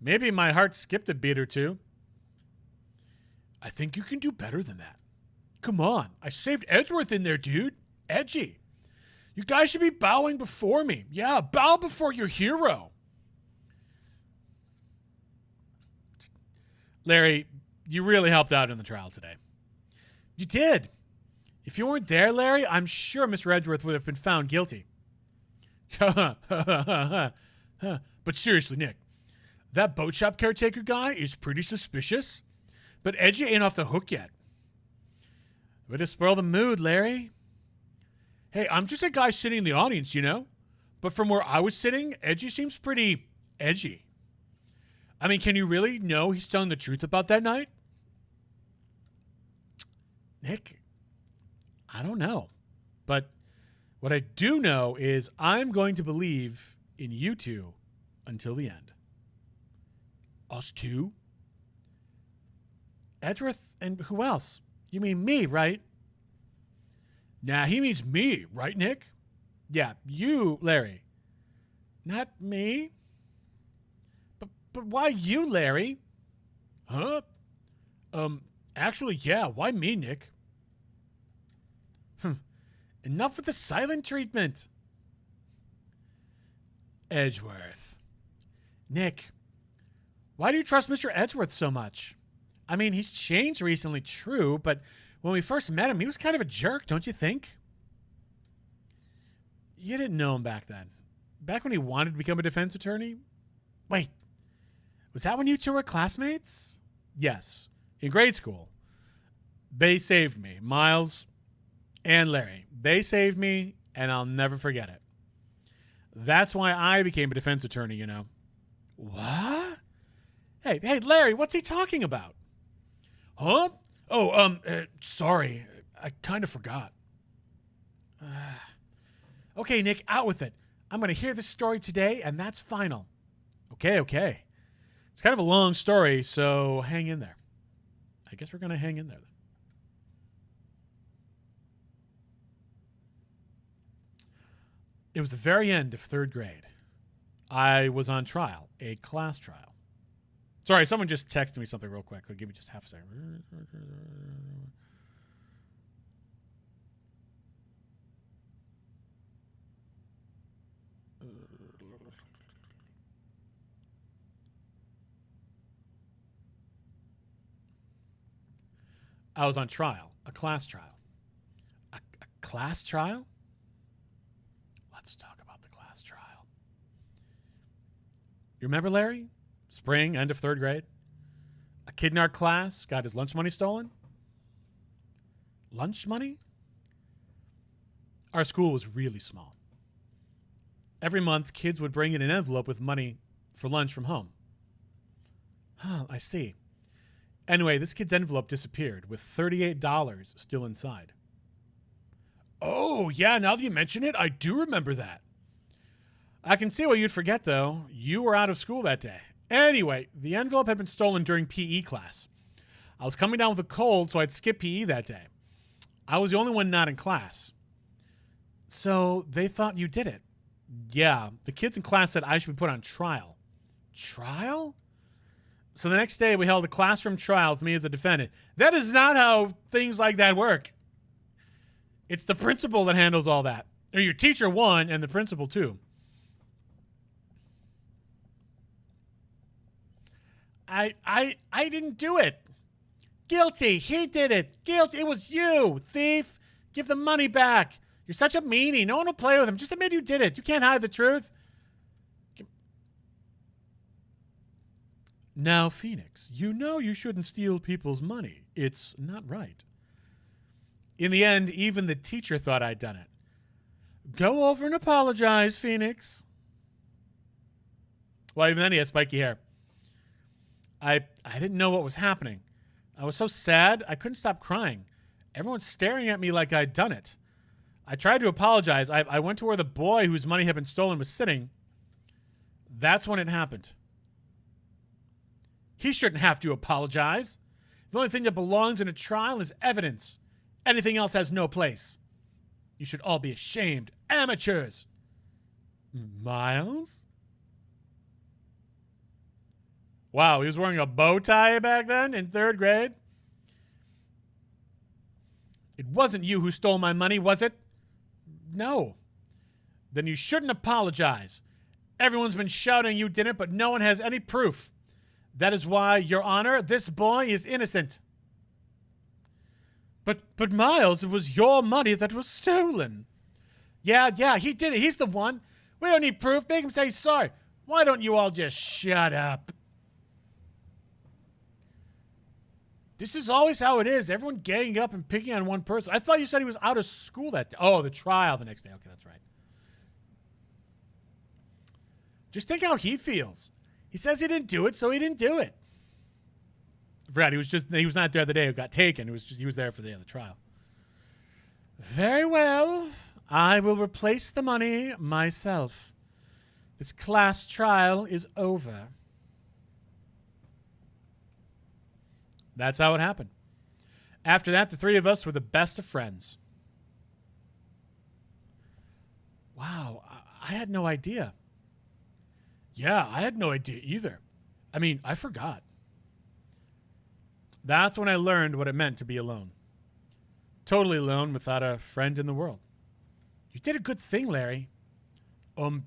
maybe my heart skipped a beat or two. I think you can do better than that. Come on. I saved Edgeworth in there, dude. Edgy. You guys should be bowing before me. Yeah, bow before your hero. Larry, you really helped out in the trial today. You did. If you weren't there, Larry, I'm sure Mr. Edgeworth would have been found guilty. But seriously, Nick, that boat shop caretaker guy is pretty suspicious, but Edgy ain't off the hook yet. Way to spoil the mood, Larry. Hey, I'm just a guy sitting in the audience, you know? But from where I was sitting, Edgy seems pretty edgy. I mean, can you really know he's telling the truth about that night? Nick, I don't know. But what I do know is I'm going to believe in you two until the end. Us two? Edgeworth and who else? You mean me, right? Nah, he means me, right, Nick? Yeah, you, Larry. Not me. But why you, Larry? Huh? Actually, yeah, why me, Nick? Enough with the silent treatment. Edgeworth. Nick, why do you trust Mr. Edgeworth so much? I mean, he's changed recently, true, but when we first met him, he was kind of a jerk, don't you think? You didn't know him back then. Back when he wanted to become a defense attorney? Wait, was that when you two were classmates? Yes, in grade school. They saved me, Miles and Larry. They saved me, and I'll never forget it. That's why I became a defense attorney, you know. What? Hey, Larry, what's he talking about? Huh? Oh, sorry. I kind of forgot. Okay, Nick, out with it. I'm going to hear this story today, and that's final. Okay. It's kind of a long story, so hang in there. I guess we're going to hang in there then. It was the very end of third grade. I was on trial, a class trial. Sorry, someone just texted me something real quick. Give me just half a second. I was on trial, a class trial. A class trial? Let's talk about the class trial. You remember, Larry? Spring, end of third grade. A kid in our class got his lunch money stolen. Lunch money? Our school was really small. Every month, kids would bring in an envelope with money for lunch from home. Oh, I see. Anyway, this kid's envelope disappeared with $38 still inside. Oh, yeah, now that you mention it, I do remember that. I can see why you'd forget, though. You were out of school that day. Anyway, the envelope had been stolen during PE class. I was coming down with a cold, so I'd skip PE that day. I was the only one not in class. So they thought you did it. Yeah, the kids in class said I should be put on trial. Trial? So the next day we held a classroom trial with me as a defendant. That is not how things like that work. It's the principal that handles all that. Or your teacher, one, and the principal, two. I didn't do it. Guilty. He did it. Guilty. It was you, thief. Give the money back. You're such a meanie. No one will play with him. Just admit you did it. You can't hide the truth. Now, Phoenix, you know you shouldn't steal people's money. It's not right. In the end, even the teacher thought I'd done it. Go over and apologize, Phoenix. Well, even then he had spiky hair. I didn't know what was happening. I was so sad, I couldn't stop crying. Everyone's staring at me like I'd done it. I tried to apologize. I went to where the boy whose money had been stolen was sitting. That's when it happened. He shouldn't have to apologize. The only thing that belongs in a trial is evidence. Anything else has no place. You should all be ashamed. Amateurs. Miles? Wow, he was wearing a bow tie back then in third grade? It wasn't you who stole my money, was it? No. Then you shouldn't apologize. Everyone's been shouting you didn't, but no one has any proof. That is why, Your Honor, this boy is innocent. But Miles, it was your money that was stolen. Yeah, he did it. He's the one. We don't need proof. Make him say sorry. Why don't you all just shut up? This is always how it is. Everyone ganging up and picking on one person. I thought you said he was out of school that day. Oh, the trial the next day. Okay, that's right. Just think how he feels. He says he didn't do it, so he didn't do it. I forgot he was not there the day it got taken. He was there for the day of the trial. Very well. I will replace the money myself. This class trial is over. That's how it happened. After that, the three of us were the best of friends. Wow, I had no idea. Yeah, I had no idea either. I mean, I forgot. That's when I learned what it meant to be alone. Totally alone without a friend in the world. You did a good thing, Larry.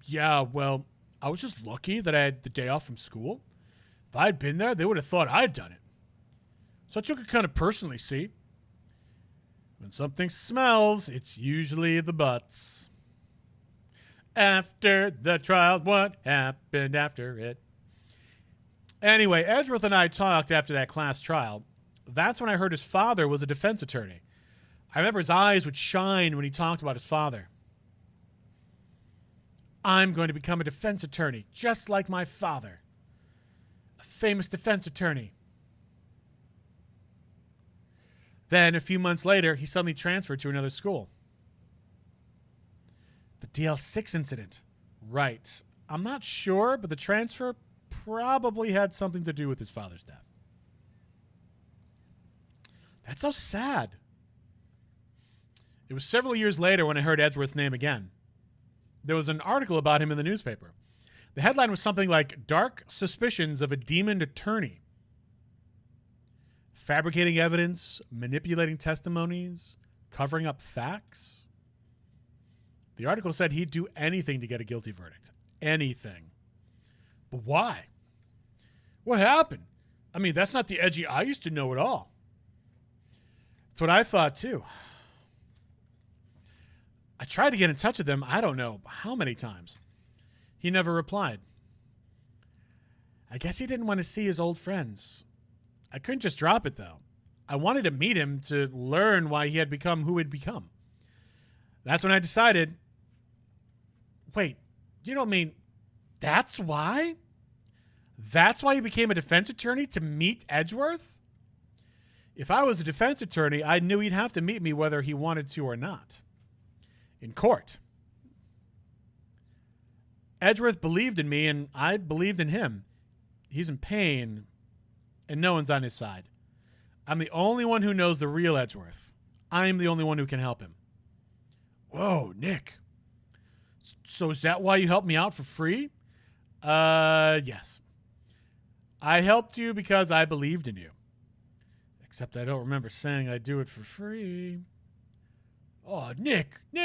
Yeah, well, I was just lucky that I had the day off from school. If I'd been there, they would have thought I'd done it. So I took it kind of personally, see? When something smells, it's usually the butts. After the trial, what happened after it? Anyway, Edgeworth and I talked after that class trial. That's when I heard his father was a defense attorney. I remember his eyes would shine when he talked about his father. I'm going to become a defense attorney, just like my father. A famous defense attorney. Then, a few months later, he suddenly transferred to another school. The DL6 incident. Right. I'm not sure, but the transfer probably had something to do with his father's death. That's so sad. It was several years later when I heard Edgeworth's name again. There was an article about him in the newspaper. The headline was something like, Dark Suspicions of a Demoned Attorney. Fabricating evidence, manipulating testimonies, covering up facts. The article said he'd do anything to get a guilty verdict. Anything. But why? What happened? I mean, that's not the Edgy I used to know at all. That's what I thought, too. I tried to get in touch with him, I don't know how many times. He never replied. I guess he didn't want to see his old friends. I couldn't just drop it, though. I wanted to meet him to learn why he had become who he'd become. That's when I decided, wait, you don't mean that's why? That's why he became a defense attorney, to meet Edgeworth? If I was a defense attorney, I knew he'd have to meet me whether he wanted to or not. In court. Edgeworth believed in me, and I believed in him. He's in pain, and no one's on his side. I'm the only one who knows the real Edgeworth. I'm the only one who can help him. Whoa, Nick. So is that why you helped me out for free? Yes. I helped you because I believed in you. Except I don't remember saying I'd do it for free. Oh, Nick. We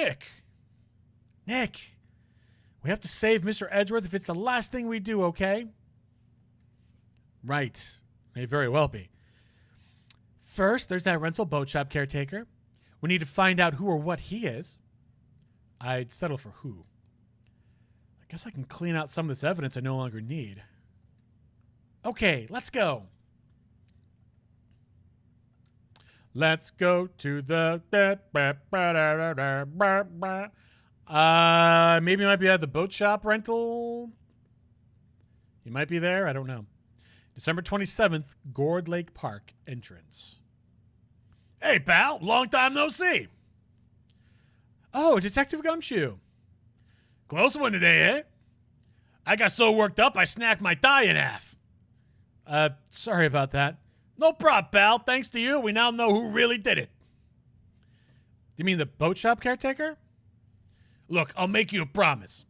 have to save Mr. Edgeworth if it's the last thing we do, okay? Right. May very well be. First, there's that rental boat shop caretaker. We need to find out who or what he is. I'd settle for who. I guess I can clean out some of this evidence I no longer need. Okay, let's go. Let's go to the... maybe you might be at the boat shop rental. You might be there. I don't know. December 27th, Gourd Lake Park entrance. Hey, pal. Long time no see. Oh, Detective Gumshoe. Close one today, eh? I got so worked up I snapped my thigh in half. Sorry about that. No problem, pal. Thanks to you, we now know who really did it. You mean the boat shop caretaker? Look, I'll make you a promise.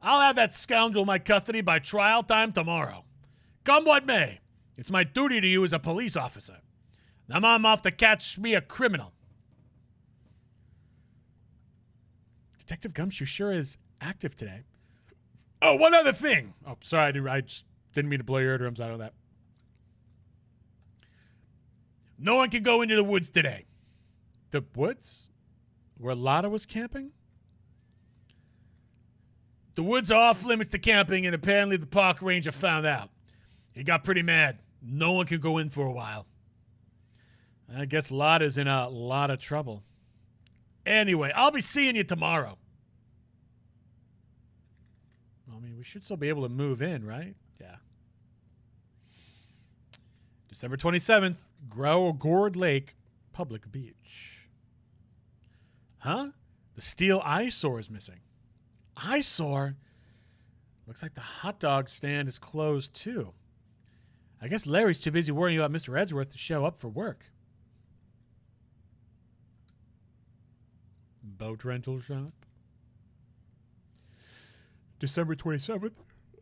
I'll have that scoundrel in my custody by trial time tomorrow. Come what may, it's my duty to you as a police officer. Now I'm off to catch me a criminal. Detective Gumshoe sure is active today. Oh, one other thing. Oh, sorry, I just didn't mean to blow your eardrums out on that. No one can go into the woods today. The woods? Where Lotta was camping? The woods are off limits to camping, and apparently the park ranger found out. He got pretty mad. No one can go in for a while. I guess Lotta's in a lot of trouble. Anyway, I'll be seeing you tomorrow. I mean, we should still be able to move in, right? Yeah. December 27th, Gourd Lake, Public Beach. Huh? The steel eyesore is missing. Eyesore? Looks like the hot dog stand is closed, too. I guess Larry's too busy worrying about Mr. Edgeworth to show up for work. Boat rental shop. December 27th.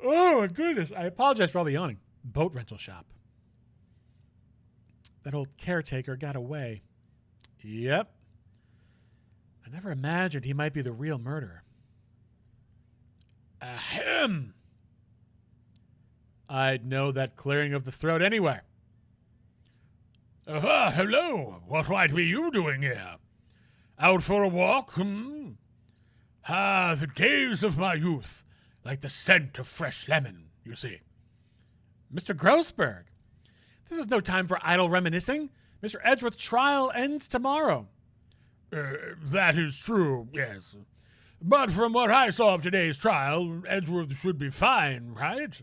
Oh, my goodness. I apologize for all the yawning. Boat rental shop. That old caretaker got away. Yep. I never imagined he might be the real murderer. Ahem. I'd know that clearing of the throat anywhere. Hello. What might be you doing here? Out for a walk, the days of my youth, like the scent of fresh lemon, you see. Mr. Grossberg, this is no time for idle reminiscing. Mr. Edgeworth's trial ends tomorrow. That is true, yes. But from what I saw of today's trial, Edgeworth should be fine, right?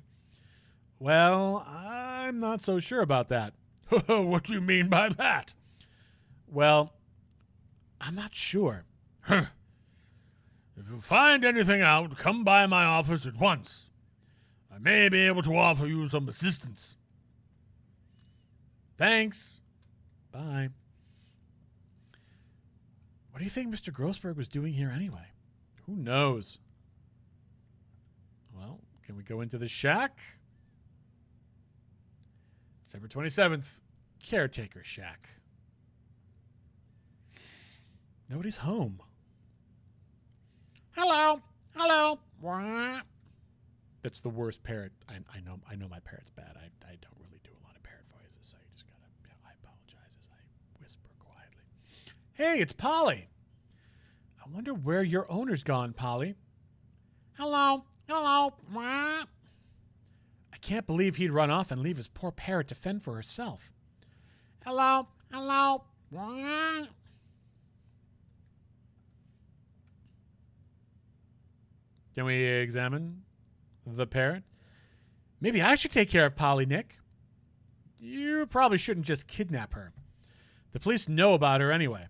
Well, I'm not so sure about that. What do you mean by that? Well, I'm not sure. If you find anything out, come by my office at once. I may be able to offer you some assistance. Thanks. Bye. What do you think Mr. Grossberg was doing here anyway? Who knows? Well, can we go into the shack? December 27th, caretaker shack. Nobody's home. Hello. That's the worst parrot. I know my parrot's bad. I don't really do a lot of parrot voices, so you just gotta, I apologize as I whisper quietly. Hey, it's Polly. I wonder where your owner's gone, Polly. Hello. I can't believe he'd run off and leave his poor parrot to fend for herself. Hello. Can we examine the parrot? Maybe I should take care of Polly, Nick. You probably shouldn't just kidnap her. The police know about her anyway.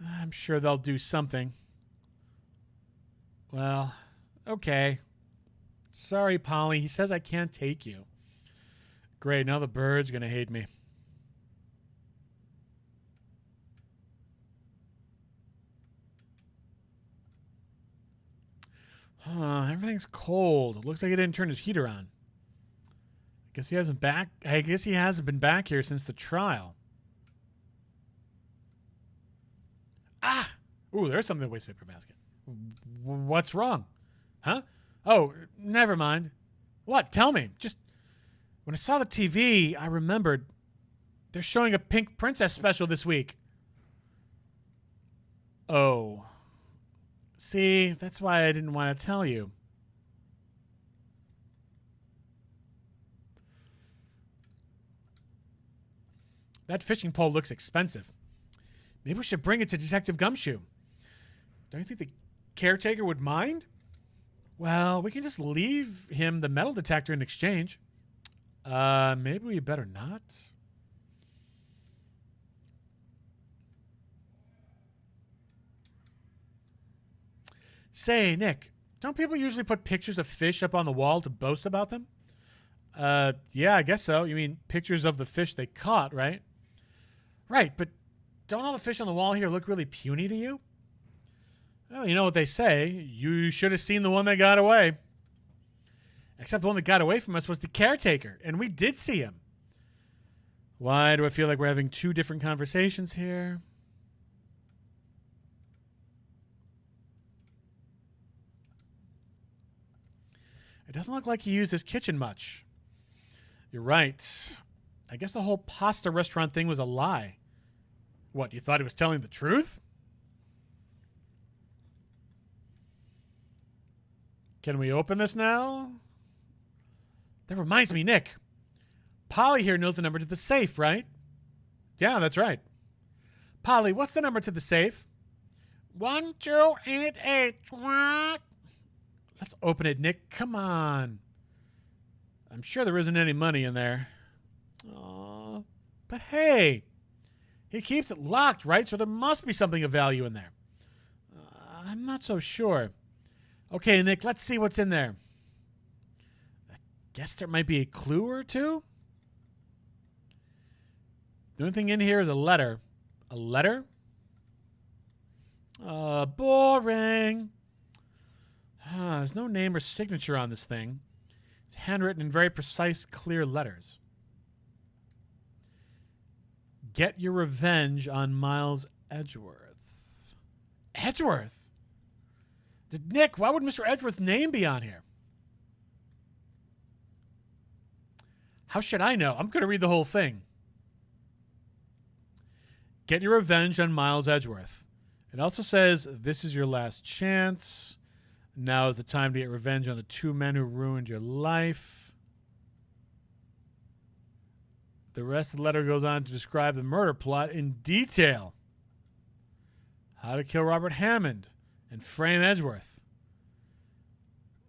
I'm sure they'll do something. Well, okay. Sorry, Polly. He says I can't take you. Great, now the bird's going to hate me. Everything's cold. Looks like he didn't turn his heater on. I guess he hasn't been back here since the trial. Ooh, there's something in the waste paper basket. What's wrong? Huh? Oh, never mind. What? Tell me. Just when I saw the TV, I remembered they're showing a Pink Princess special this week. Oh. See, that's why I didn't want to tell you. That fishing pole looks expensive. Maybe we should bring it to Detective Gumshoe. Don't you think the caretaker would mind? Well, we can just leave him the metal detector in exchange. Maybe we better not. Say, Nick, don't people usually put pictures of fish up on the wall to boast about them? Yeah, I guess so. You mean pictures of the fish they caught, right? Right, but don't all the fish on the wall here look really puny to you? Well, you know what they say. You should have seen the one that got away. Except the one that got away from us was the caretaker, and we did see him. Why do I feel like we're having two different conversations here? It doesn't look like he used his kitchen much. You're right. I guess the whole pasta restaurant thing was a lie. What, you thought he was telling the truth? Can we open this now? That reminds me, Nick. Polly here knows the number to the safe, right? Yeah, that's right. Polly, what's the number to the safe? 1288. What? Let's open it, Nick. Come on. I'm sure there isn't any money in there. Aw. But hey, he keeps it locked, right? So there must be something of value in there. I'm not so sure. Okay, Nick, let's see what's in there. I guess there might be a clue or two. The only thing in here is a letter. A letter? Boring. There's no name or signature on this thing. It's handwritten in very precise, clear letters. Get your revenge on Miles Edgeworth. Edgeworth? Nick, why would Mr. Edgeworth's name be on here? How should I know? I'm going to read the whole thing. Get your revenge on Miles Edgeworth. It also says, this is your last chance. Now is the time to get revenge on the two men who ruined your life. The rest of the letter goes on to describe the murder plot in detail. How to kill Robert Hammond and frame Edgeworth.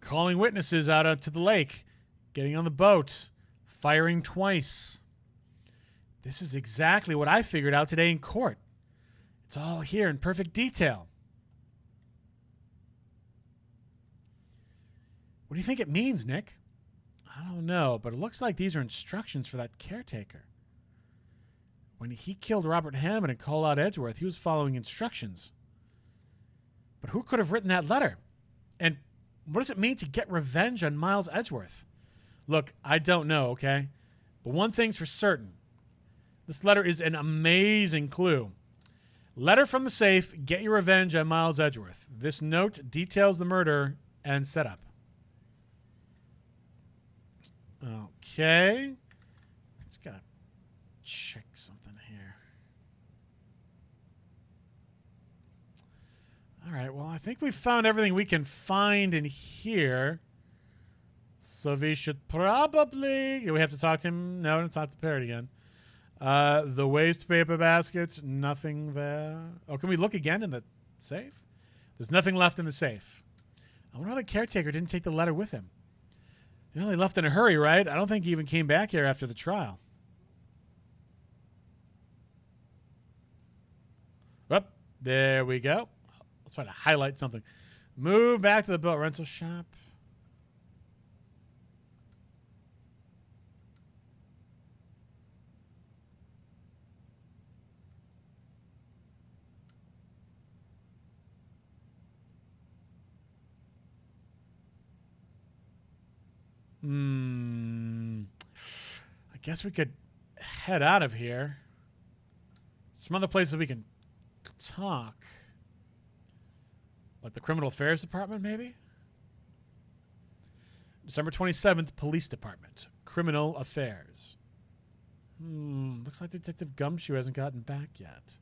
Calling witnesses out onto the lake. Getting on the boat. Firing twice. This is exactly what I figured out today in court. It's all here in perfect detail. What do you think it means, Nick? I don't know, but it looks like these are instructions for that caretaker. When he killed Robert Hammond and called out Edgeworth, he was following instructions. But who could have written that letter? And what does it mean to get revenge on Miles Edgeworth? Look, I don't know, okay? But one thing's for certain. This letter is an amazing clue. Letter from the safe, get your revenge on Miles Edgeworth. This note details the murder and setup. Okay. Just gotta check something here. All right, well, I think we've found everything we can find in here. So we should probably... Do we have to talk to him? No, don't talk to Parrot again. The waste paper baskets, nothing there. Oh, can we look again in the safe? There's nothing left in the safe. I wonder how the caretaker didn't take the letter with him. You know, they left in a hurry, right? I don't think he even came back here after the trial. Oh, there we go. Let's try to highlight something. Move back to the boat rental shop. I guess we could head out of here. Some other places we can talk. Like the Criminal Affairs Department, maybe? December 27th, Police Department. Criminal Affairs. Looks like Detective Gumshoe hasn't gotten back yet.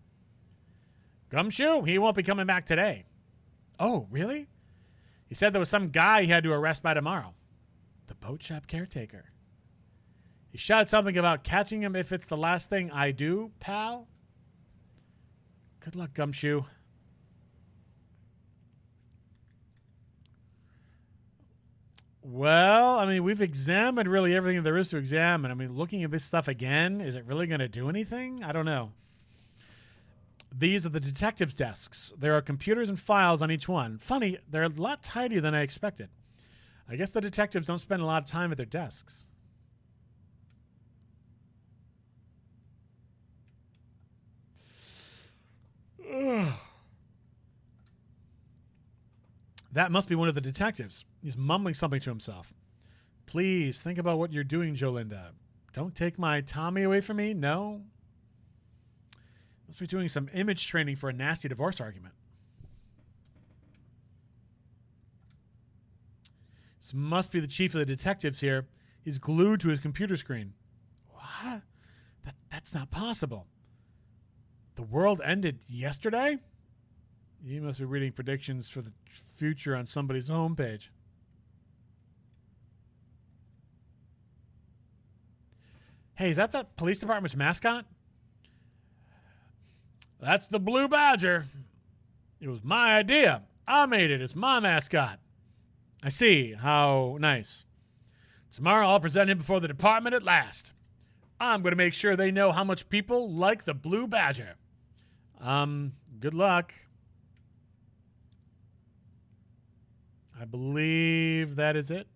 Gumshoe? He won't be coming back today. Oh, really? He said there was some guy he had to arrest by tomorrow. The boat shop caretaker. He shouted something about catching him if it's the last thing I do, pal. Good luck, Gumshoe. Well, I mean, we've examined really everything there is to examine. I mean, looking at this stuff again, is it really going to do anything? I don't know. These are the detectives' desks. There are computers and files on each one. Funny, they're a lot tidier than I expected. I guess the detectives don't spend a lot of time at their desks. Ugh. That must be one of the detectives. He's mumbling something to himself. Please, think about what you're doing, Jolinda. Don't take my Tommy away from me, no? Must be doing some image training for a nasty divorce argument. This must be the chief of the detectives here. He's glued to his computer screen. What? That's not possible. The world ended yesterday? He must be reading predictions for the future on somebody's homepage. Hey, is that the police department's mascot? That's the Blue Badger. It was my idea. I made it. It's my mascot. I see. How nice. Tomorrow I'll present him before the department at last. I'm going to make sure they know how much people like the Blue Badger. Good luck. I believe that is it.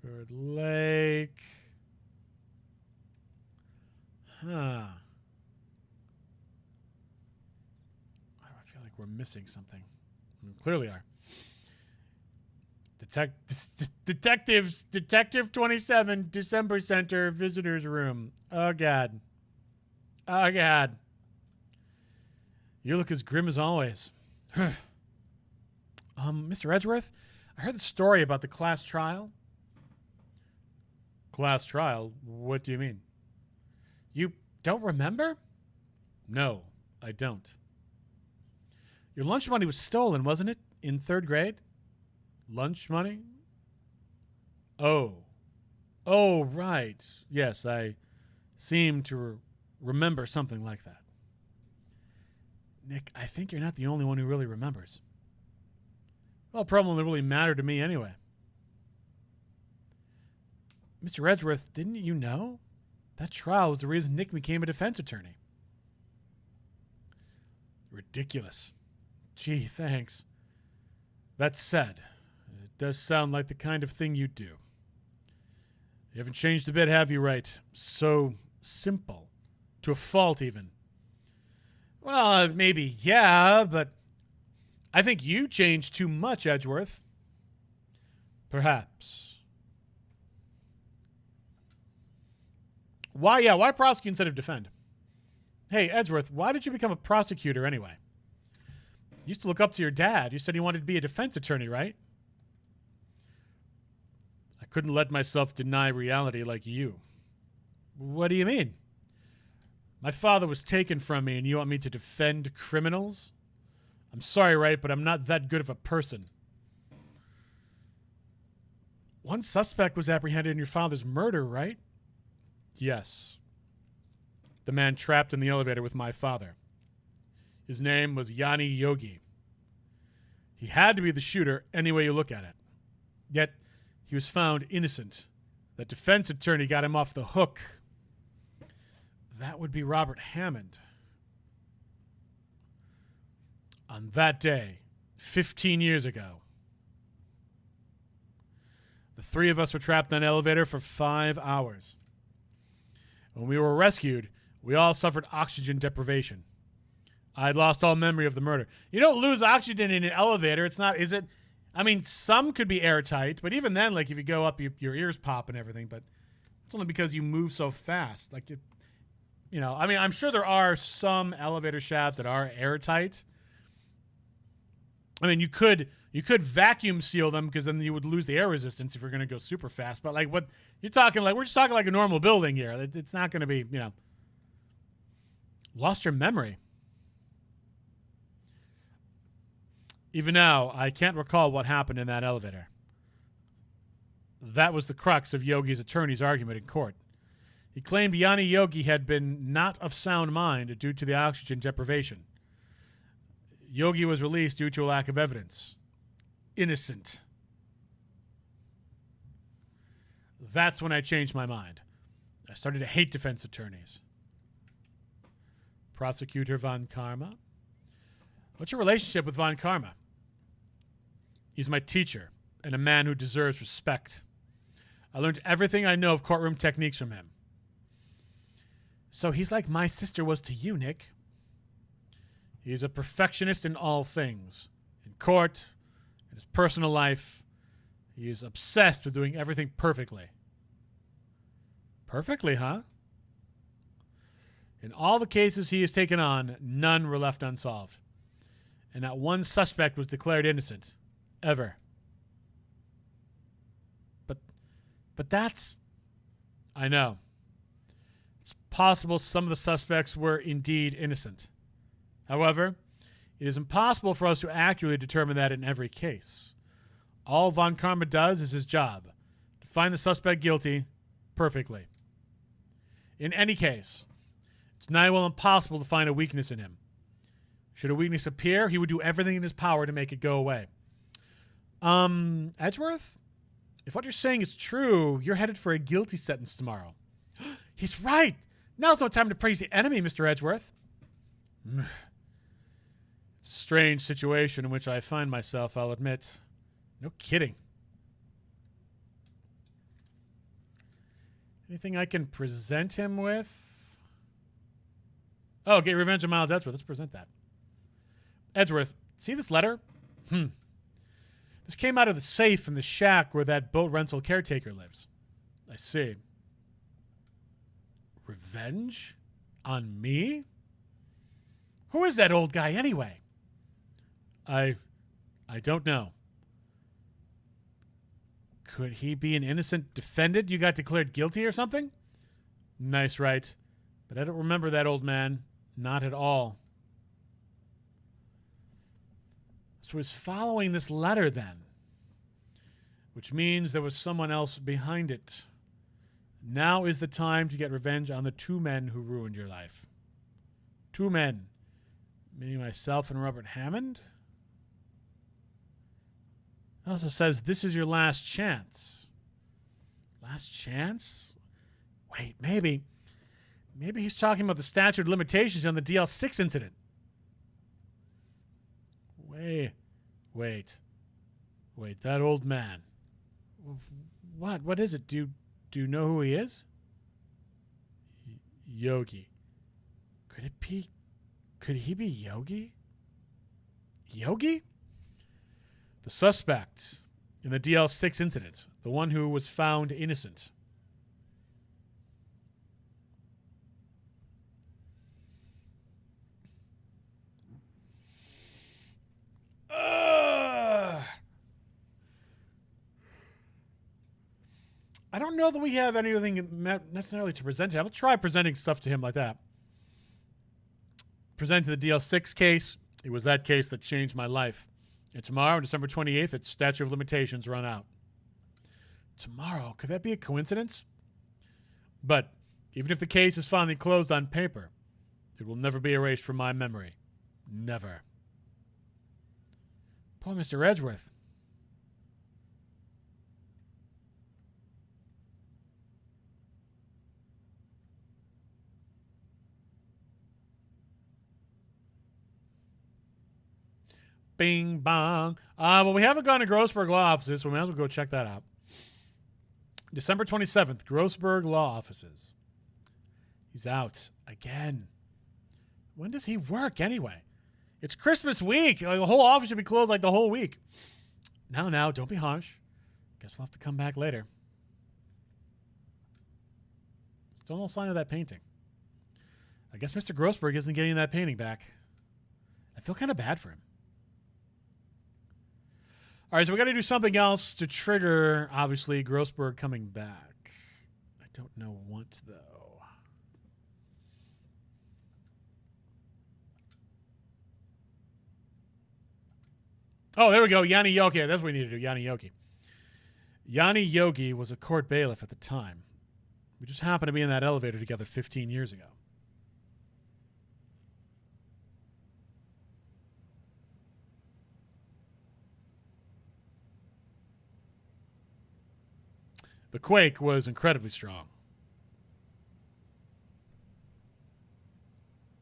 Good Lake. Huh. I feel like we're missing something. We clearly are. Detective 27, December Center, visitors room. Oh, God. Oh, God. You look as grim as always. Mr. Edgeworth, I heard the story about the class trial. Class trial? What do you mean? You don't remember? No, I don't. Your lunch money was stolen, wasn't it? In 3rd grade? Lunch money? Oh, right. Yes, I seem to remember something like that. Nick, I think you're not the only one who really remembers. Well, it probably really mattered to me anyway. Mr. Edgeworth, didn't you know? That trial was the reason Nick became a defense attorney. Ridiculous. Gee, thanks. That said, it does sound like the kind of thing you'd do. You haven't changed a bit, have you, Wright? So simple. To a fault, even. Well, maybe, yeah, but I think you changed too much, Edgeworth. Perhaps. Why prosecute instead of defend? Hey, Edgeworth, why did you become a prosecutor anyway? You used to look up to your dad. You said he wanted to be a defense attorney, right? I couldn't let myself deny reality like you. What do you mean? My father was taken from me and you want me to defend criminals? I'm sorry, Wright, but I'm not that good of a person. One suspect was apprehended in your father's murder, right? Yes. The man trapped in the elevator with my father. His name was Yanni Yogi. He had to be the shooter any way you look at it. Yet, he was found innocent. That defense attorney got him off the hook. That would be Robert Hammond. On that day, 15 years ago, the 3 of us were trapped in an elevator for 5 hours. When we were rescued, we all suffered oxygen deprivation. I had lost all memory of the murder. You don't lose oxygen in an elevator. It's not, is it? I mean, some could be airtight, but even then, like if you go up, your ears pop and everything, but it's only because you move so fast. Like, I mean, I'm sure there are some elevator shafts that are airtight. I mean, you could vacuum seal them because then you would lose the air resistance if you're going to go super fast. But like what you're talking, like we're just talking like a normal building here. It's not going to be, lost your memory. Even now, I can't recall what happened in that elevator. That was the crux of Yogi's attorney's argument in court. He claimed Yanni Yogi had been not of sound mind due to the oxygen deprivation. Yogi was released due to a lack of evidence. Innocent. That's when I changed my mind. I started to hate defense attorneys. Prosecutor Von Karma? What's your relationship with Von Karma? He's my teacher and a man who deserves respect. I learned everything I know of courtroom techniques from him. So he's like my sister was to you, Nick. He's a perfectionist in all things. In court, in his personal life, he is obsessed with doing everything perfectly. Perfectly, huh? In all the cases he has taken on, none were left unsolved. And not one suspect was declared innocent. Ever. But that's... I know. It's possible some of the suspects were indeed innocent. However, it is impossible for us to accurately determine that in every case. All Von Karma does is his job, to find the suspect guilty perfectly. In any case, it's nigh well impossible to find a weakness in him. Should a weakness appear, he would do everything in his power to make it go away. Edgeworth? If what you're saying is true, you're headed for a guilty sentence tomorrow. He's right! Now's no time to praise the enemy, Mr. Edgeworth. It's a strange situation in which I find myself, I'll admit. No kidding. Anything I can present him with? Oh, get revenge on Miles Edgeworth. Let's present that. Edgeworth, see this letter? This came out of the safe in the shack where that boat rental caretaker lives. I see. Revenge? On me? Who is that old guy anyway? I don't know. Could he be an innocent defendant you got declared guilty or something? Nice, right. But I don't remember that old man. Not at all. So he was following this letter then. Which means there was someone else behind it. Now is the time to get revenge on the two men who ruined your life. Two men. Me, myself, and Robert Hammond? It also says this is your last chance. Last chance? Wait, maybe he's talking about the statute of limitations on the DL6 incident. Wait, that old man. What is it? Do you know who he is? Yogi. Could he be Yogi? Yogi? The suspect in the DL6 incident. The one who was found innocent. I don't know that we have anything necessarily to present him. I'll try presenting stuff to him like that. Presenting the DL6 case. It was that case that changed my life. And tomorrow, December 28th, its statute of limitations run out. Tomorrow? Could that be a coincidence? But even if the case is finally closed on paper, it will never be erased from my memory. Never. Poor Mr. Edgeworth. Bing, bong. Well, we haven't gone to Grossberg Law Offices, so we might as well go check that out. December 27th, Grossberg Law Offices. He's out again. When does he work anyway? It's Christmas week. Like, the whole office should be closed like the whole week. Now, don't be harsh. Guess we'll have to come back later. Still no sign of that painting. I guess Mr. Grossberg isn't getting that painting back. I feel kind of bad for him. All right, so we got to do something else to trigger, obviously, Grossberg coming back. I don't know what, though. Oh, there we go. Yanni Yogi. That's what we need to do. Yanni Yogi. Yanni Yogi was a court bailiff at the time. We just happened to be in that elevator together 15 years ago. The quake was incredibly strong.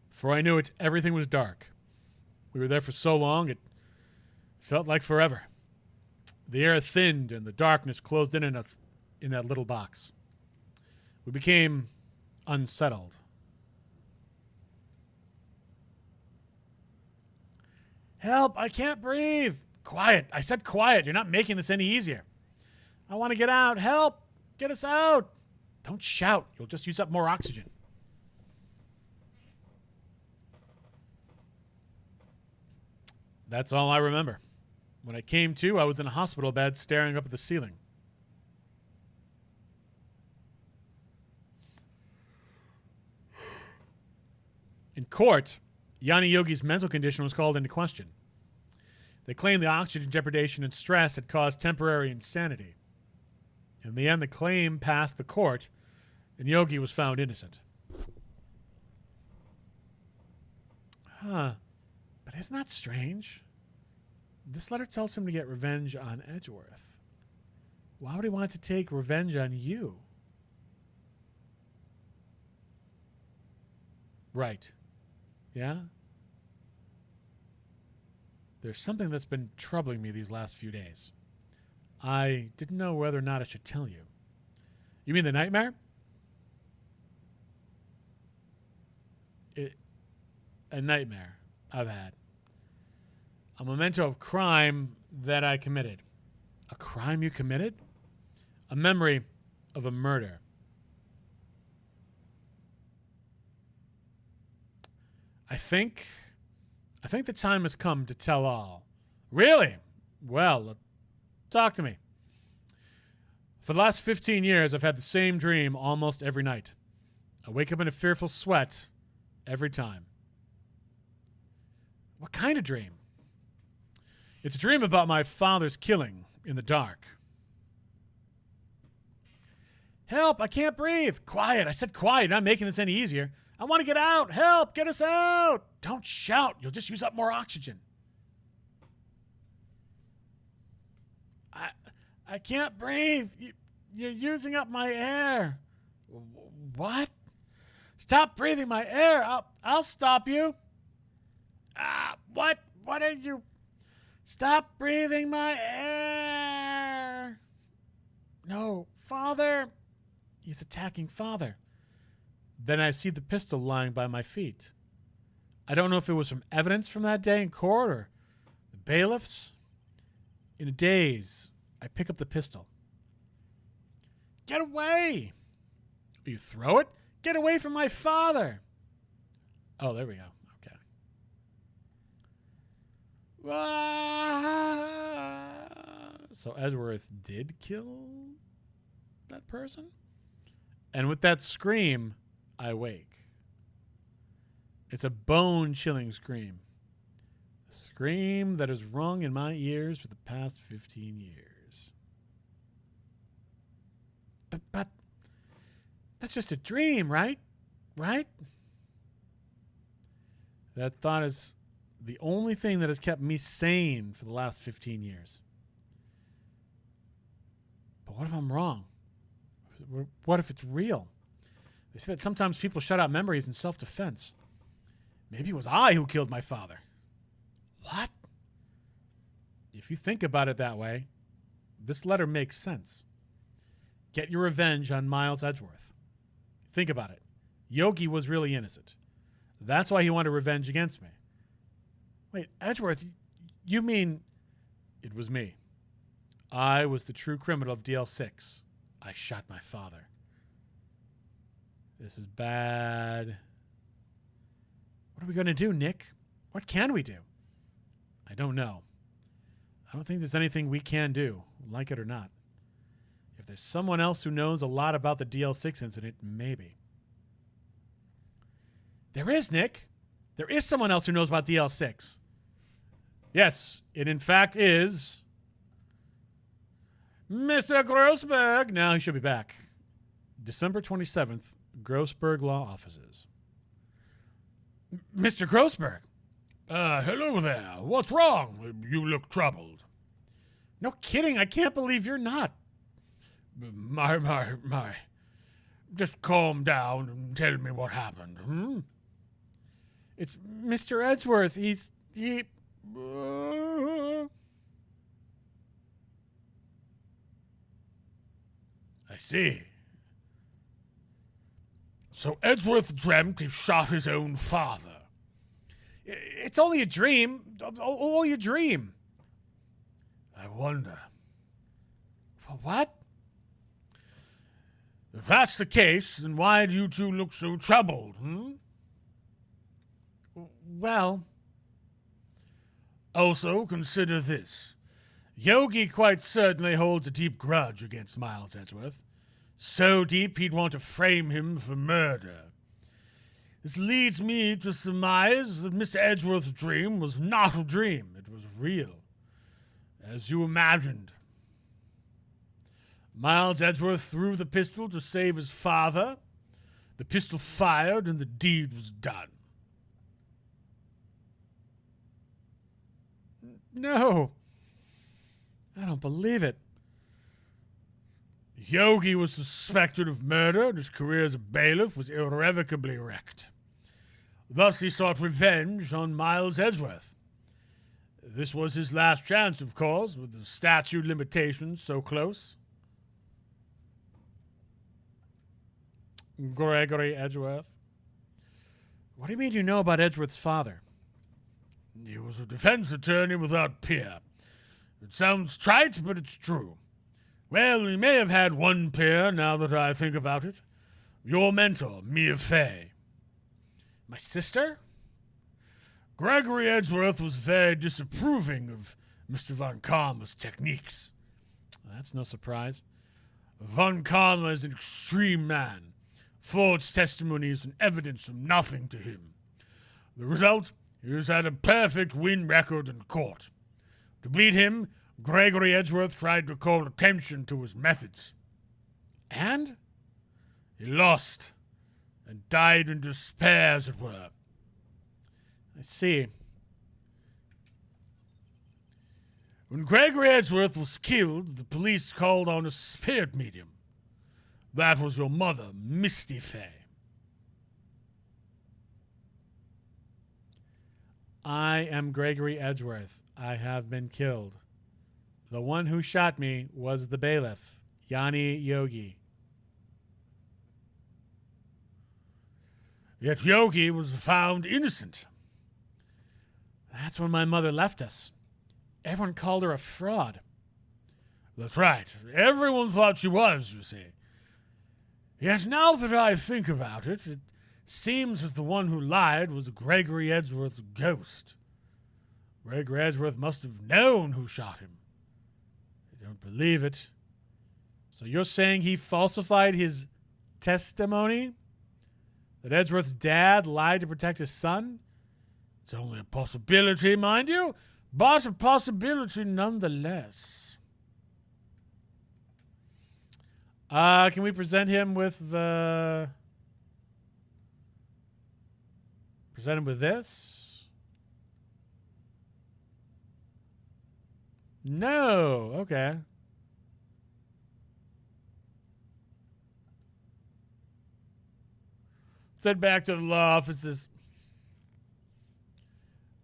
Before I knew it, everything was dark. We were there for so long, it felt like forever. The air thinned and the darkness closed in on us in that little box. We became unsettled. Help, I can't breathe. Quiet. I said quiet. You're not making this any easier. I want to get out. Help! Get us out! Don't shout. You'll just use up more oxygen. That's all I remember. When I came to, I was in a hospital bed staring up at the ceiling. In court, Yanni Yogi's mental condition was called into question. They claimed the oxygen deprivation and stress had caused temporary insanity. In the end, the claim passed the court, and Yogi was found innocent. Huh. But isn't that strange? This letter tells him to get revenge on Edgeworth. Why would he want to take revenge on you? Right. Yeah? There's something that's been troubling me these last few days. I didn't know whether or not I should tell you. You mean the nightmare? A nightmare I've had. A memento of crime that I committed. A crime you committed? A memory of a murder. I think the time has come to tell all. Really? Well, talk to me. For the last 15 years, I've had the same dream almost every night. I wake up in a fearful sweat every time. What kind of dream? It's a dream about my father's killing in the dark. Help, I can't breathe. Quiet, I said quiet. You're not making this any easier. I want to get out. Help, get us out. Don't shout. You'll just use up more oxygen. I can't breathe. You're using up my air. What? Stop breathing my air. I'll stop you. What? What are you? Stop breathing my air. No, Father. He's attacking Father. Then I see the pistol lying by my feet. I don't know if it was from evidence from that day in court or the bailiffs. In a daze, I pick up the pistol. Get away! You throw it? Get away from my father! Oh, there we go. Okay. So Edgeworth did kill that person? And with that scream, I wake. It's a bone-chilling scream. A scream that has rung in my ears for the past 15 years. But that's just a dream, right? Right? That thought is the only thing that has kept me sane for the last 15 years. But what if I'm wrong? What if it's real? They say that sometimes people shut out memories in self-defense. Maybe it was I who killed my father. What? If you think about it that way, this letter makes sense. Get your revenge on Miles Edgeworth. Think about it. Yogi was really innocent. That's why he wanted revenge against me. Wait, Edgeworth, you mean it was me? I was the true criminal of DL6. I shot my father. This is bad. What are we going to do, Nick? What can we do? I don't know. I don't think there's anything we can do, like it or not. If there's someone else who knows a lot about the DL6 incident, maybe. There is, Nick. There is someone else who knows about DL6. Yes, it in fact is Mr. Grossberg. Now he should be back. December 27th, Grossberg Law Offices. Mr. Grossberg. Hello there. What's wrong? You look troubled. No kidding. I can't believe you're not. My. Just calm down and tell me what happened, hmm? It's Mr. Edgeworth. He... I see. So Edgeworth dreamt he shot his own father. It's only a dream. Only a dream. I wonder. What? If that's the case, then why do you two look so troubled, hmm? Well... Also, consider this. Yogi quite certainly holds a deep grudge against Miles Edgeworth. So deep he'd want to frame him for murder. This leads me to surmise that Mr. Edgeworth's dream was not a dream. It was real. as you imagined. Miles Edgeworth threw the pistol to save his father. The pistol fired, and the deed was done. No. I don't believe it. Yogi was suspected of murder, and his career as a bailiff was irrevocably wrecked. Thus he sought revenge on Miles Edgeworth. This was his last chance, of course, with the statute limitations so close. Gregory Edgeworth. What do you mean you know about Edgeworth's father? He was a defense attorney without peer. It sounds trite, but it's true. Well, he may have had one peer, now that I think about it. Your mentor, Mia Fey. My sister? Gregory Edgeworth was very disapproving of Mr. Von Karma's techniques. That's no surprise. Von Karma is an extreme man. Forged testimonies and evidence from nothing to him. The result? He has had a perfect win record in court. To beat him, Gregory Edgeworth tried to call attention to his methods. And? He lost and died in despair, as it were. I see. When Gregory Edgeworth was killed, the police called on a spirit medium. That was your mother, Misty Fey. I am Gregory Edgeworth. I have been killed. The one who shot me was the bailiff, Yanni Yogi. Yet Yogi was found innocent. That's when my mother left us. Everyone called her a fraud. That's right. Everyone thought she was, you see. Yet now that I think about it, it seems that the one who lied was Gregory Edgeworth's ghost. Gregory Edgeworth must have known who shot him. I don't believe it. So you're saying he falsified his testimony? That Edgeworth's dad lied to protect his son? It's only a possibility, mind you, but a possibility nonetheless. Can we present him with the... Present him with this? No. Okay. Let's head back to the law offices.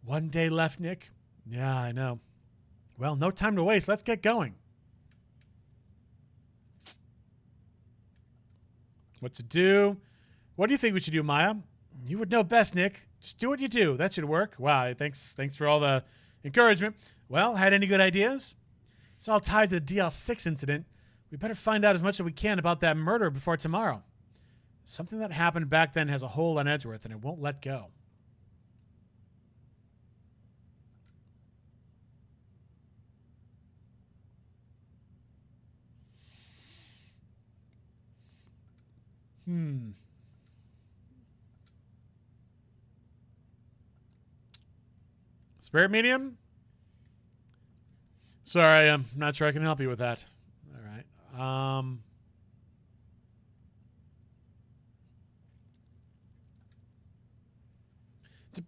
One day left, Nick. Yeah, I know. Well, no time to waste. Let's get going. What to do? What do you think we should do, Maya? You would know best, Nick. Just do what you do. That should work. Wow, thanks for all the encouragement. Well, had any good ideas? It's all tied to the DL6 incident. We better find out as much as we can about that murder before tomorrow. Something that happened back then has a hold on Edgeworth, and it won't let go. Spirit medium? Sorry, I'm not sure I can help you with that. All right.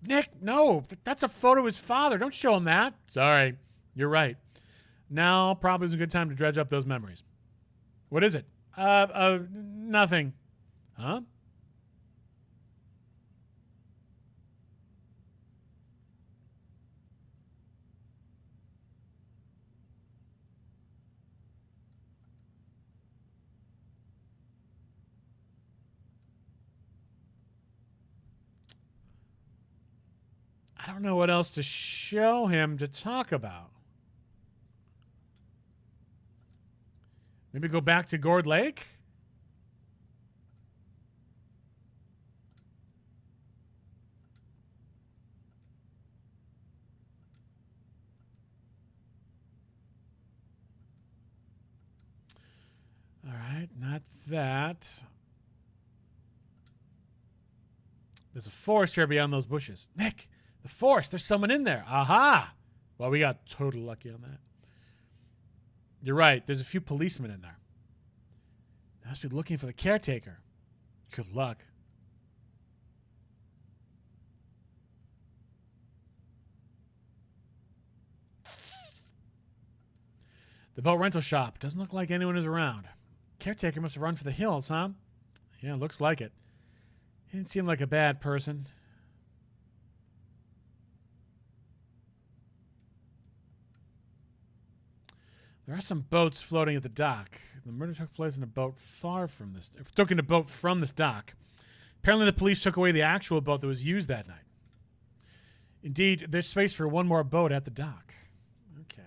Nick, no. That's a photo of his father. Don't show him that. Sorry. You're right. Now probably is a good time to dredge up those memories. What is it? Nothing. Huh? I don't know what else to show him to talk about. Maybe go back to Gourd Lake? All right, not that. There's a forest here beyond those bushes. Nick, the forest, there's someone in there. Aha! Well, we got total lucky on that. You're right. There's a few policemen in there. They must be looking for the caretaker. Good luck. The boat rental shop. Doesn't look like anyone is around. Caretaker must have run for the hills, huh? Yeah, looks like it. He didn't seem like a bad person. There are some boats floating at the dock. The murder took place in a boat from this dock. Apparently the police took away the actual boat that was used that night. Indeed, there's space for one more boat at the dock. Okay.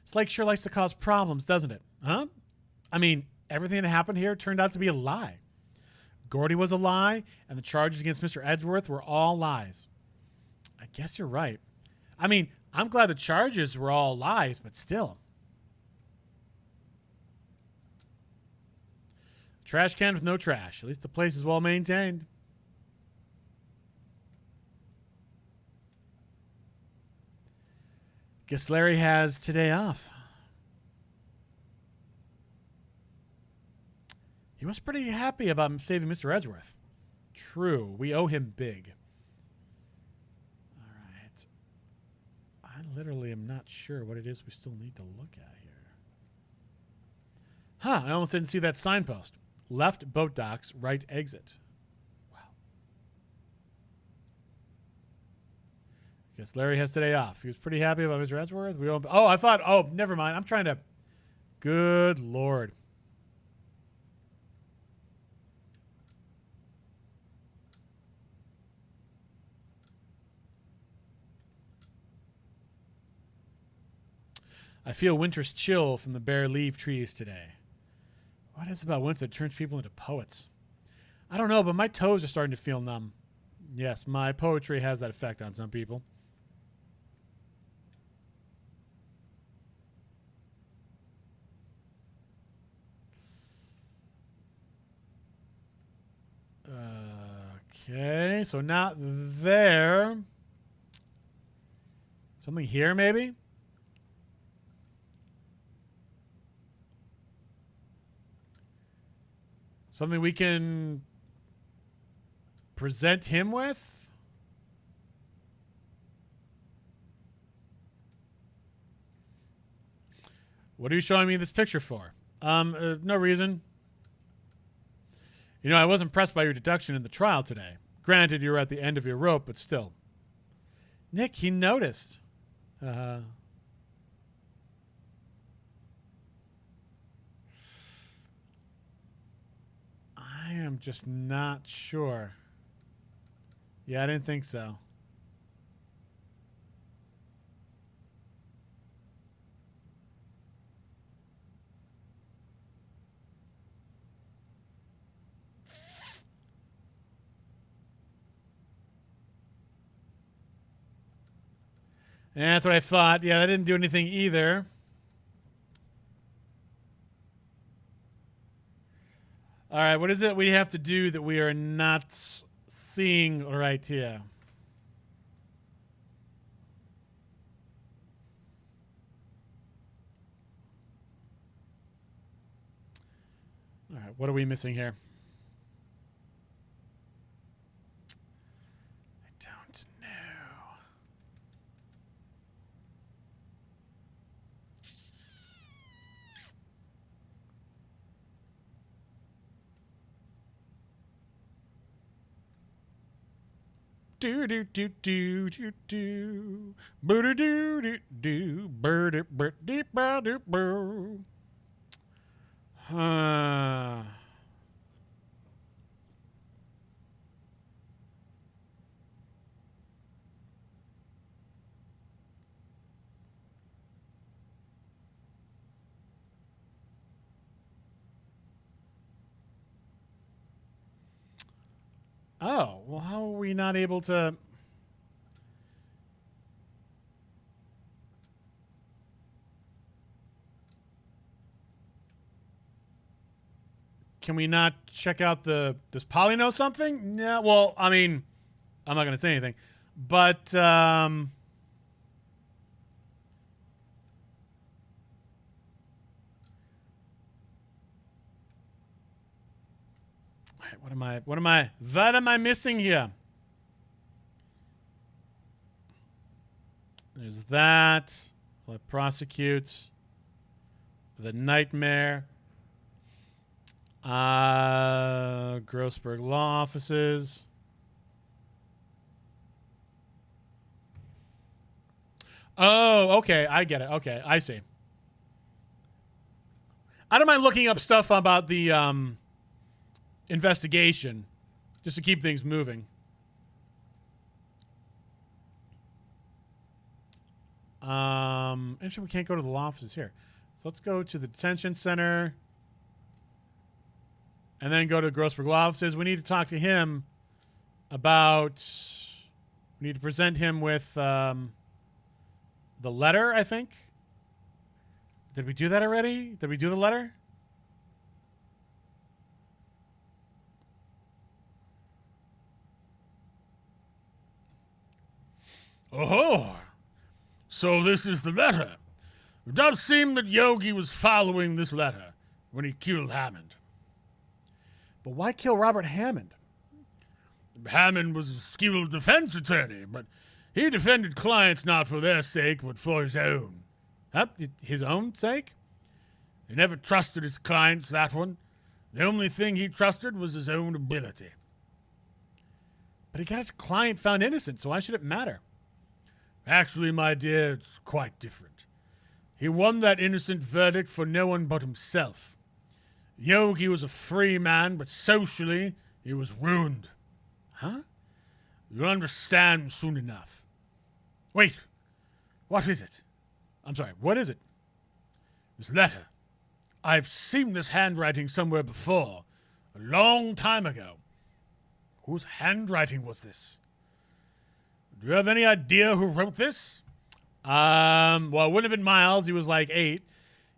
This lake sure likes to cause problems, doesn't it? Huh? I mean, everything that happened here turned out to be a lie. Gordy was a lie, and the charges against Mr. Edgeworth were all lies. I guess you're right. I mean, I'm glad the charges were all lies, but still. Trash can with no trash. At least the place is well maintained. Guess Larry has today off. He was pretty happy about saving Mr. Edgeworth. True, we owe him big. All right. I literally am not sure what it is we still need to look at here. Huh, I almost didn't see that signpost. Left boat docks, right exit. Wow. Guess Larry has today off. He was pretty happy about Mr. Edgeworth. Never mind. I'm trying to... Good Lord. I feel winter's chill from the bare leaf trees today. What is it about winter that turns people into poets? I don't know, but my toes are starting to feel numb. Yes, my poetry has that effect on some people. Okay, so not there. Something here, maybe? Something we can present him with? What are you showing me this picture for? No reason. You know, I was impressed by your deduction in the trial today. Granted, you were at the end of your rope, but still. Nick, he noticed. I am just not sure. Yeah, I didn't think so. And that's what I thought. Yeah, that didn't do anything either. All right, what is it we have to do that we are not seeing right here? All right, what are we missing here? I don't know. Do do do do do do, boo do do do do, bird it bird deep do boo. Oh, well, how are we not able to... can we not check out does Polly know something? No. Well, I mean, I'm not going to say anything. But, what am I missing here? There's that. Let prosecute. The nightmare. Grossberg Law Offices. Oh, okay. I get it. Okay, I see. I don't mind looking up stuff about the investigation just to keep things moving. Interesting, we can't go to the law offices here. So let's go to the detention center and then go to the Grossberg Law Offices. We need to talk to him about, we need to present him with the letter, I think. Did we do that already? Did we do the letter? Oh, so this is the letter. It does seem that Yogi was following this letter when he killed Hammond. But why kill Robert Hammond? Hammond was a skilled defense attorney, but he defended clients not for their sake, but for his own. Huh? His own sake? He never trusted his clients, that one. The only thing he trusted was his own ability. But he got his client found innocent, so why should it matter? Actually, my dear, it's quite different. He won that innocent verdict for no one but himself. Yogi was a free man, but socially, he was ruined. Huh? You'll understand soon enough. Wait, what is it? I'm sorry, what is it? This letter. I've seen this handwriting somewhere before, a long time ago. Whose handwriting was this? Do you have any idea who wrote this? Well, it wouldn't have been Miles. He was like 8.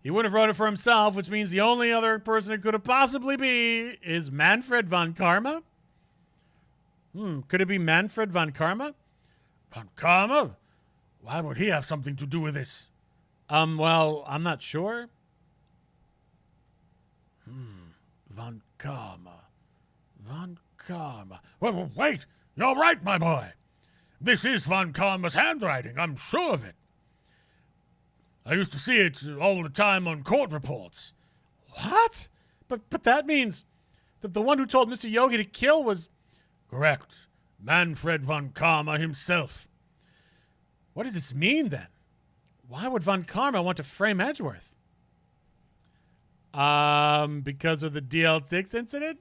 He wouldn't have wrote it for himself, which means the only other person it could have possibly be is Manfred von Karma. Could it be Manfred von Karma? Von Karma? Why would he have something to do with this? Well, I'm not sure. Von Karma. Von Karma. Well, wait! You're right, my boy. This is Von Karma's handwriting. I'm sure of it. I used to see it all the time on court reports. What? But that means that the one who told Mr. Yogi to kill was... Correct. Manfred von Karma himself. What does this mean, then? Why would von Karma want to frame Edgeworth? Because of the DL6 incident?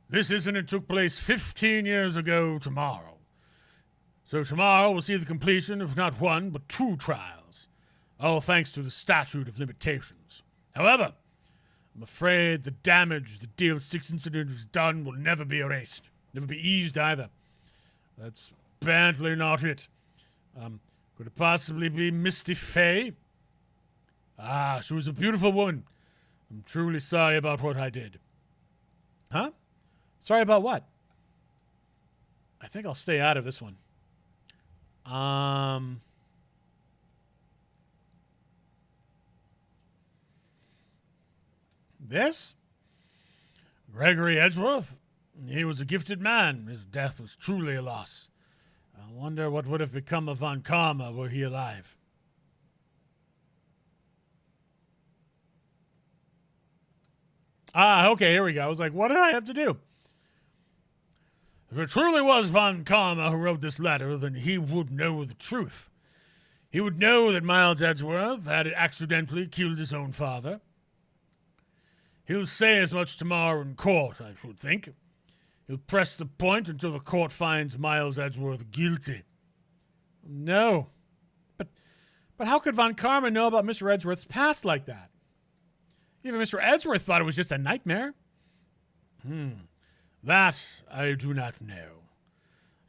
This incident took place 15 years ago tomorrow. So tomorrow we'll see the completion of not one, but 2 trials. All thanks to the statute of limitations. However, I'm afraid the damage the DL6 incident has done will never be erased. Never be eased either. That's badly not it. Could it possibly be Misty Fay? Ah, she was a beautiful woman. I'm truly sorry about what I did. Huh? Sorry about what? I think I'll stay out of this one. This? Gregory Edgeworth? He was a gifted man. His death was truly a loss. I wonder what would have become of Von Karma were he alive. Okay, here we go. I was like, what did I have to do? If it truly was Von Karma who wrote this letter, then he would know the truth. He would know that Miles Edgeworth had accidentally killed his own father. He'll say as much tomorrow in court, I should think. He'll press the point until the court finds Miles Edgeworth guilty. No. But how could Von Karma know about Mr. Edgeworth's past like that? Even Mr. Edgeworth thought it was just a nightmare. That I do not know.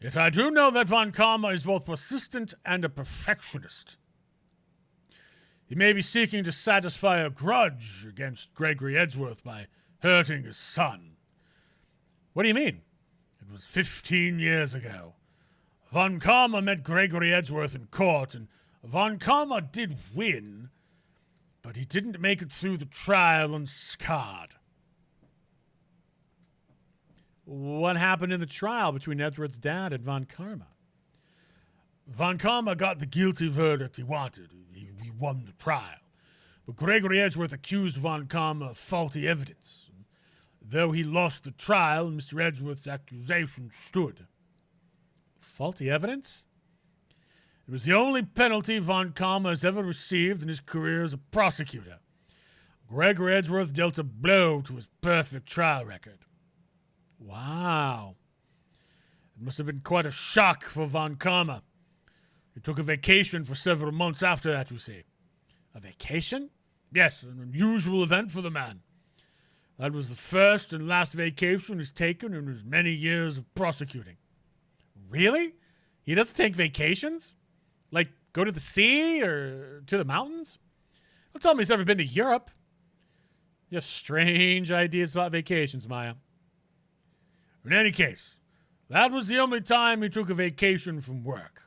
Yet I do know that Von Karma is both persistent and a perfectionist. He may be seeking to satisfy a grudge against Gregory Edgeworth by hurting his son. What do you mean? It was 15 years ago. Von Karma met Gregory Edgeworth in court, and Von Karma did win, but he didn't make it through the trial unscarred. What happened in the trial between Edgeworth's dad and Von Karma? Von Karma got the guilty verdict he wanted. He won the trial. But Gregory Edgeworth accused Von Karma of faulty evidence. Though he lost the trial, Mr. Edgeworth's accusation stood. Faulty evidence? It was the only penalty Von Karma has ever received in his career as a prosecutor. Gregory Edgeworth dealt a blow to his perfect trial record. Wow. It must have been quite a shock for Von Karma. He took a vacation for several months after that, you see. A vacation? Yes, an unusual event for the man. That was the first and last vacation he's taken in his many years of prosecuting. Really? He doesn't take vacations? Like, go to the sea or to the mountains? Don't tell me he's never been to Europe. You have strange ideas about vacations, Maya. In any case, that was the only time he took a vacation from work.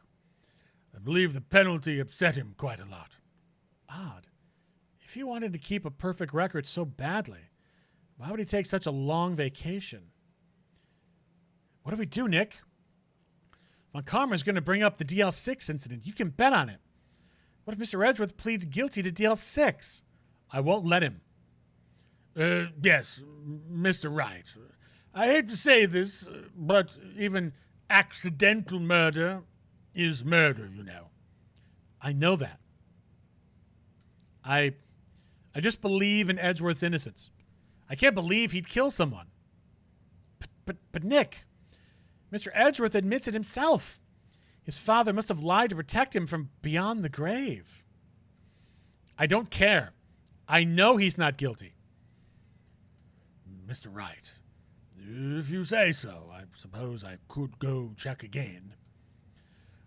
I believe the penalty upset him quite a lot. Odd. If he wanted to keep a perfect record so badly, why would he take such a long vacation? What do we do, Nick? Von Karma's going to bring up the DL6 incident. You can bet on it. What if Mr. Edgeworth pleads guilty to DL6? I won't let him. Yes, Mr. Wright. I hate to say this, but even accidental murder is murder, you know. I know that. I just believe in Edgeworth's innocence. I can't believe he'd kill someone. But Nick, Mr. Edgeworth admits it himself. His father must have lied to protect him from beyond the grave. I don't care. I know he's not guilty. Mr. Wright, if you say so, I suppose I could go check again.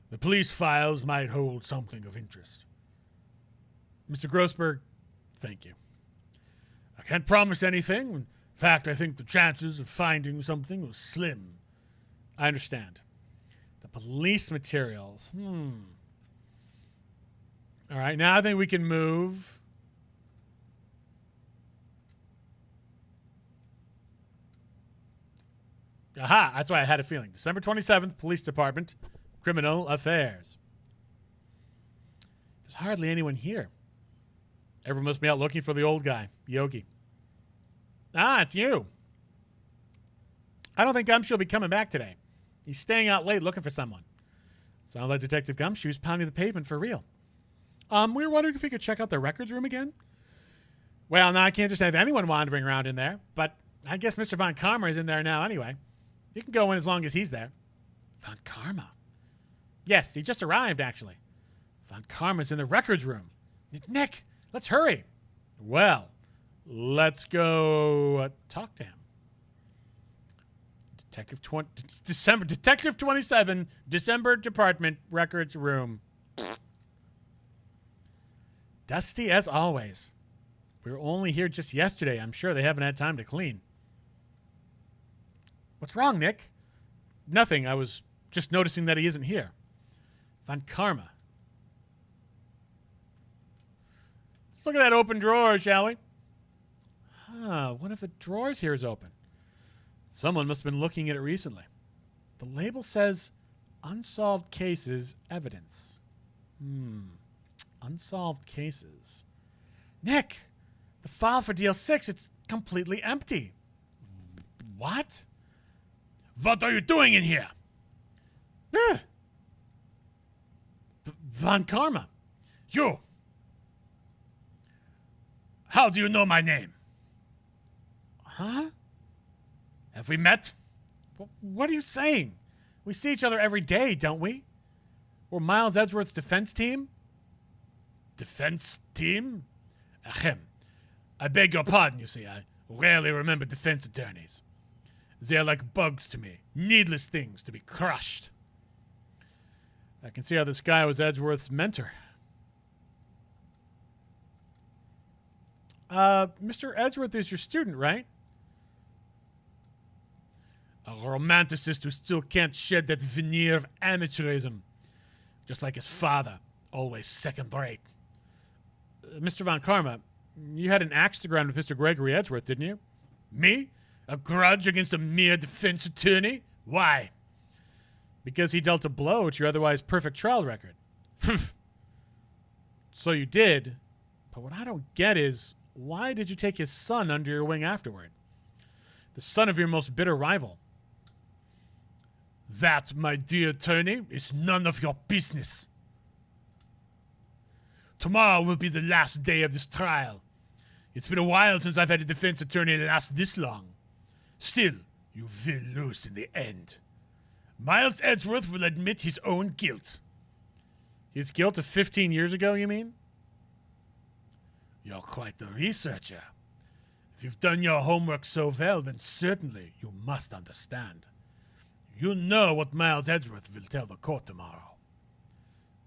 The police files might hold something of interest. Mr. Grossberg, thank you. I can't promise anything. In fact, I think the chances of finding something are slim. I understand. The police materials. All right, now I think we can move. Aha, that's why I had a feeling. December 27th, Police Department, Criminal Affairs. There's hardly anyone here. Everyone must be out looking for the old guy, Yogi. Ah, it's you. I don't think Gumshoe will be coming back today. He's staying out late looking for someone. Sounds like Detective Gumshoe's pounding the pavement for real. We were wondering if we could check out the records room again. Well, now I can't just have anyone wandering around in there, but I guess Mr. Von Karma is in there now anyway. You can go in as long as he's there. Von Karma? Yes, he just arrived, actually. Von Karma's in the records room. Nick, let's hurry. Well, let's go talk to him. Detective 27, December Department, Records Room. Dusty as always. We were only here just yesterday. I'm sure they haven't had time to clean. What's wrong, Nick? Nothing. I was just noticing that he isn't here. Von Karma. Let's look at that open drawer, shall we? One of the drawers here is open. Someone must have been looking at it recently. The label says Unsolved Cases Evidence. Unsolved cases. Nick, the file for DL6, it's completely empty. What? What are you doing in here? Von Karma. You. How do you know my name? Huh? Have we met? What are you saying? We see each other every day, don't we? We're Miles Edgeworth's defense team. Defense team? Ahem. I beg your pardon, you see. I rarely remember defense attorneys. They are like bugs to me. Needless things to be crushed. I can see how this guy was Edgeworth's mentor. Mr. Edgeworth is your student, right? A romanticist who still can't shed that veneer of amateurism. Just like his father, always second rate. Mr. Von Karma, you had an axe to grind with Mr. Gregory Edgeworth, didn't you? Me? A grudge against a mere defense attorney? Why? Because he dealt a blow at your otherwise perfect trial record. So you did, but what I don't get is, why did you take his son under your wing afterward? The son of your most bitter rival. That, my dear attorney, is none of your business. Tomorrow will be the last day of this trial. It's been a while since I've had a defense attorney last this long. Still, you will lose in the end. Miles Edgeworth will admit his own guilt. His guilt of 15 years ago, you mean? You're quite the researcher. If you've done your homework so well, then certainly you must understand. You know what Miles Edgeworth will tell the court tomorrow.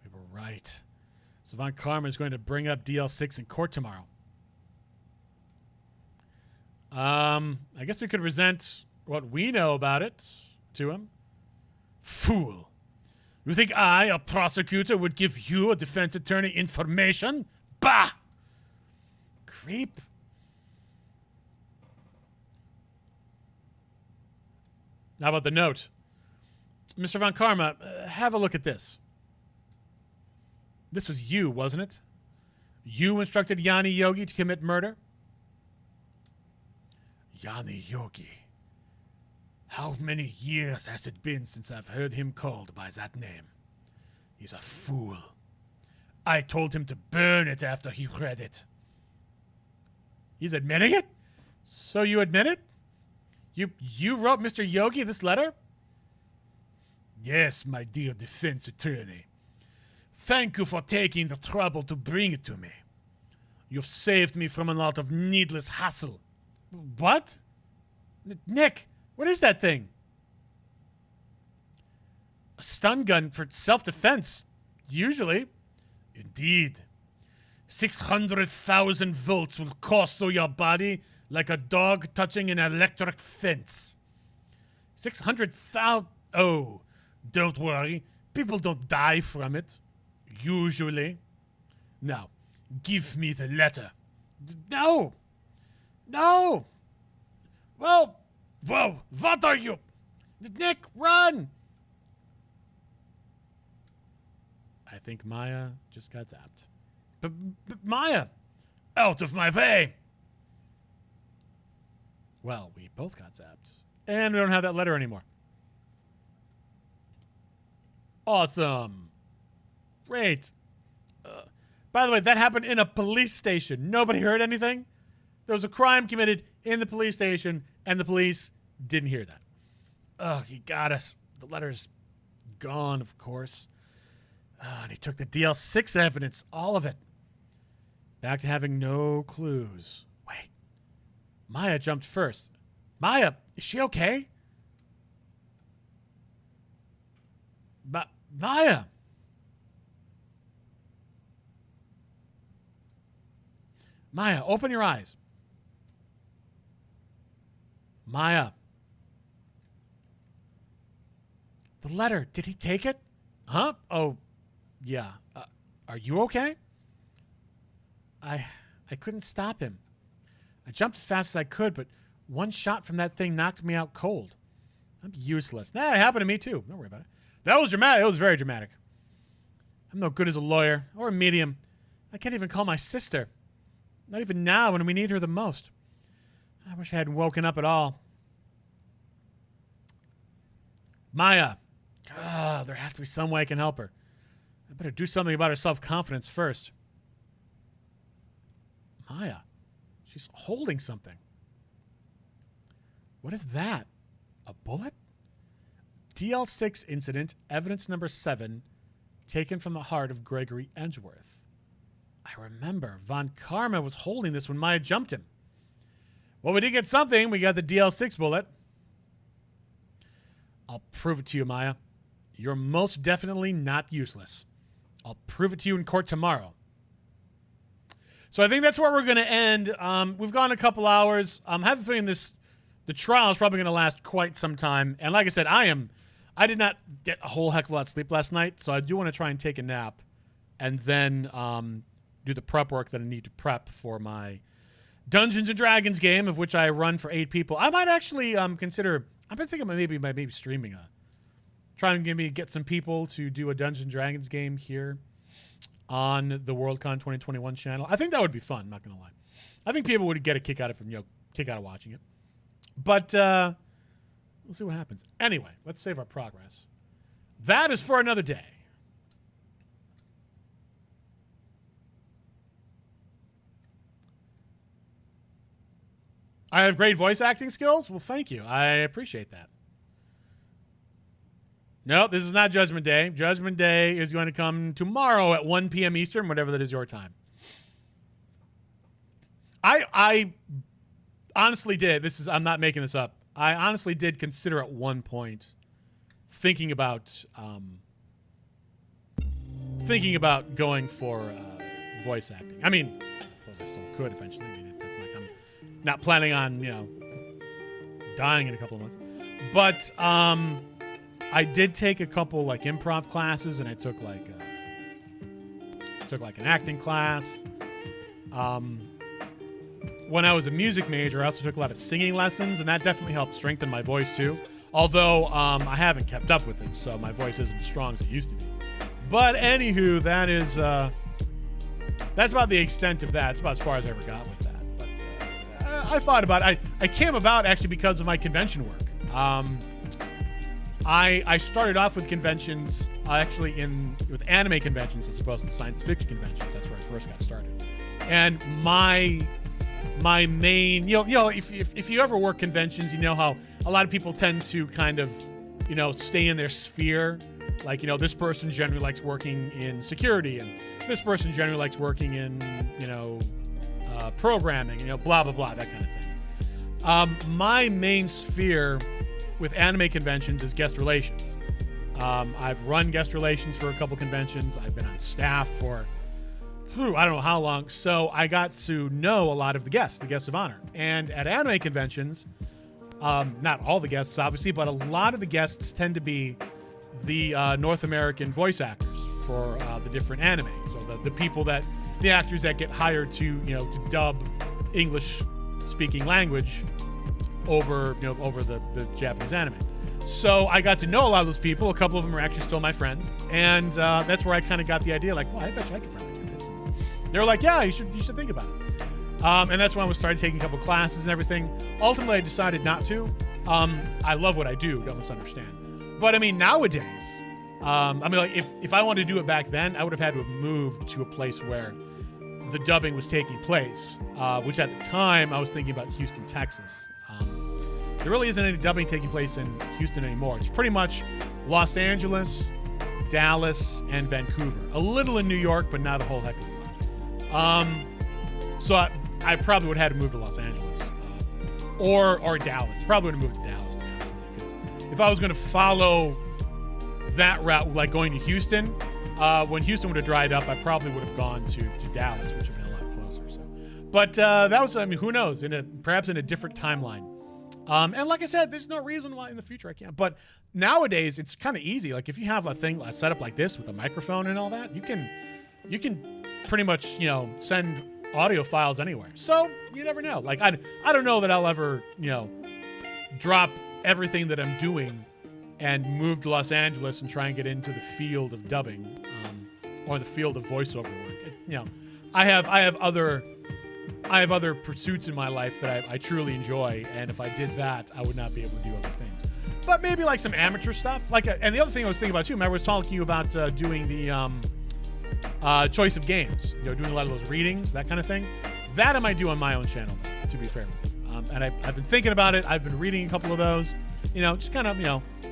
We were right. So Von Karma is going to bring up DL6 in court tomorrow. I guess we could present what we know about it to him. Fool. You think I, a prosecutor, would give you, a defense attorney, information? Bah! Creep. How about the note? Mr. Von Karma, have a look at this. This was you, wasn't it? You instructed Yanni Yogi to commit murder? Yanni Yogi. How many years has it been since I've heard him called by that name? He's a fool. I told him to burn it after he read it. He's admitting it? So you admit it? You wrote Mr. Yogi this letter? Yes, my dear defense attorney. Thank you for taking the trouble to bring it to me. You've saved me from a lot of needless hassle. What? Nick, what is that thing? A stun gun for self-defense, usually. Indeed. 600,000 volts will course through your body like a dog touching an electric fence. 600,000... Oh, don't worry. People don't die from it. Usually. Now, give me the letter. No! No! Well, whoa, what are you? Nick, run! I think Maya just got zapped. But Maya, out of my way! Well, we both got zapped. And we don't have that letter anymore. Awesome. Great. By the way, that happened in a police station. Nobody heard anything. There was a crime committed in the police station, and the police didn't hear that. Ugh, he got us. The letter's gone, of course. And he took the DL6 evidence, all of it. Back to having no clues. Wait. Maya jumped first. Maya, is she okay? Maya! Maya, open your eyes. Maya. The letter, did he take it? Huh? Oh, yeah. Are you okay? I couldn't stop him. I jumped as fast as I could, but one shot from that thing knocked me out cold. I'm useless. That happened to me, too. Don't worry about it. That was dramatic. It was very dramatic. I'm no good as a lawyer or a medium. I can't even call my sister. Not even now when we need her the most. I wish I hadn't woken up at all. Maya. There has to be some way I can help her. I better do something about her self-confidence first. Maya. She's holding something. What is that? A bullet? DL6 incident, evidence number 7, taken from the heart of Gregory Edgeworth. I remember Von Karma was holding this when Maya jumped him. Well, we did get something. We got the DL6 bullet. I'll prove it to you, Maya. You're most definitely not useless. I'll prove it to you in court tomorrow. So I think that's where we're going to end. We've gone a couple hours. I have a feeling the trial is probably going to last quite some time. And like I said, I did not get a whole heck of a lot of sleep last night, so I do want to try and take a nap and then do the prep work that I need to prep for my Dungeons and Dragons game, of which I run for 8 people. I might actually consider. I've been thinking maybe streaming trying to get some people to do a Dungeons and Dragons game here on the Worldcon 2021 channel. I think that would be fun. Not gonna lie. I think people would get a kick out of watching it. But we'll see what happens. Anyway, let's save our progress. That is for another day. I have great voice acting skills? Well, thank you. I appreciate that. No, this is not Judgment Day. Judgment Day is going to come tomorrow at 1 p.m. Eastern, whatever that is your time. I honestly did. I'm not making this up. I honestly did consider at one point thinking about going for voice acting. I mean, I suppose I still could eventually. I mean, it doesn't like I'm not planning on, dying in a couple of months. But I did take a couple like improv classes, and I took like an acting class. When I was a music major, I also took a lot of singing lessons, and that definitely helped strengthen my voice too. Although I haven't kept up with it, so my voice isn't as strong as it used to be. But anywho, that's about the extent of that. It's about as far as I ever got with that. But I thought about it. I came about actually because of my convention work. I started off with conventions, with anime conventions as opposed to science fiction conventions. That's where I first got started. And my main, if you ever work conventions, you know how a lot of people tend to kind of, stay in their sphere. Like, this person generally likes working in security, and this person generally likes working in, programming, blah, blah, blah, that kind of thing. My main sphere with anime conventions is guest relations. I've run guest relations for a couple conventions. I've been on staff for, I don't know how long. So I got to know a lot of the guests of honor. And at anime conventions, not all the guests, obviously, but a lot of the guests tend to be the North American voice actors for the different anime. So the actors that get hired to dub English-speaking language over the Japanese anime. So I got to know a lot of those people. A couple of them are actually still my friends, and that's where I kind of got the idea. Like, well, I bet you I could probably do this. And they were like, yeah, you should think about it. And that's when I started taking a couple classes and everything. Ultimately, I decided not to. I love what I do. Don't misunderstand. But I mean, nowadays, if I wanted to do it back then, I would have had to have moved to a place where the dubbing was taking place, which at the time I was thinking about Houston, Texas. There really isn't any dubbing taking place in Houston anymore. It's pretty much Los Angeles, Dallas, and Vancouver. A little in New York, but not a whole heck of a lot. So I probably would have had to move to Los Angeles or Dallas. Probably would have moved to Dallas, to be honest with you, because if I was going to follow that route, like going to Houston, when Houston would have dried up, I probably would have gone to Dallas, which would have been a lot closer. So, but that was, who knows? Perhaps in a different timeline. And like I said, there's no reason why in the future I can't. But nowadays, it's kind of easy. Like if you have a setup like this with a microphone and all that, you can pretty much send audio files anywhere. So you never know. Like I don't know that I'll ever drop everything that I'm doing and move to Los Angeles and try and get into the field of dubbing or the field of voiceover work. I have other pursuits in my life that I truly enjoy, and if I did that, I would not be able to do other things. But maybe like some amateur stuff. And the other thing I was thinking about too, remember I was talking to you about doing the choice of games, doing a lot of those readings, that kind of thing. That I might do on my own channel, though, to be fair with you. And I've been thinking about it. I've been reading a couple of those. Just kind of,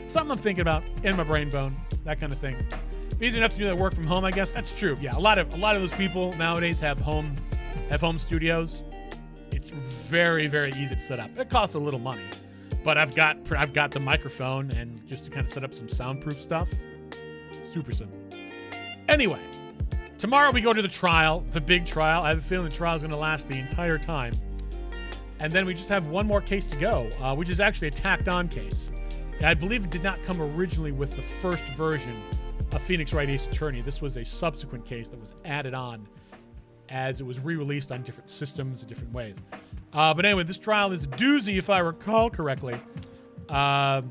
something I'm thinking about in my brain bone, that kind of thing. Easy enough to do that work from home, I guess. That's true. Yeah, a lot of those people nowadays have home studios. It's very, very easy to set up. It costs a little money, but I've got the microphone, and just to kind of set up some soundproof stuff, super simple. Anyway, Tomorrow we go to the trial, the big trial. I have a feeling the trial is going to last the entire time. And then we just have one more case to go, which is actually a tacked-on case. And I believe it did not come originally with the first version of Phoenix Wright Ace Attorney. This was a subsequent case that was added on as it was re-released on different systems in different ways. But anyway, this trial is a doozy, if I recall correctly. We're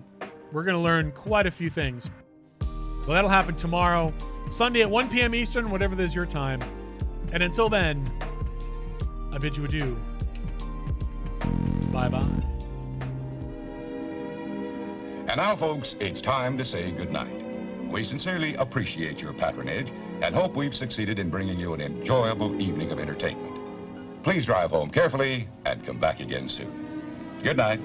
going to learn quite a few things. Well, that'll happen tomorrow, Sunday at 1 p.m. Eastern, whatever it is your time. And until then, I bid you adieu. Bye-bye. And now, folks, it's time to say goodnight. We sincerely appreciate your patronage and hope we've succeeded in bringing you an enjoyable evening of entertainment. Please drive home carefully and come back again soon. Good night.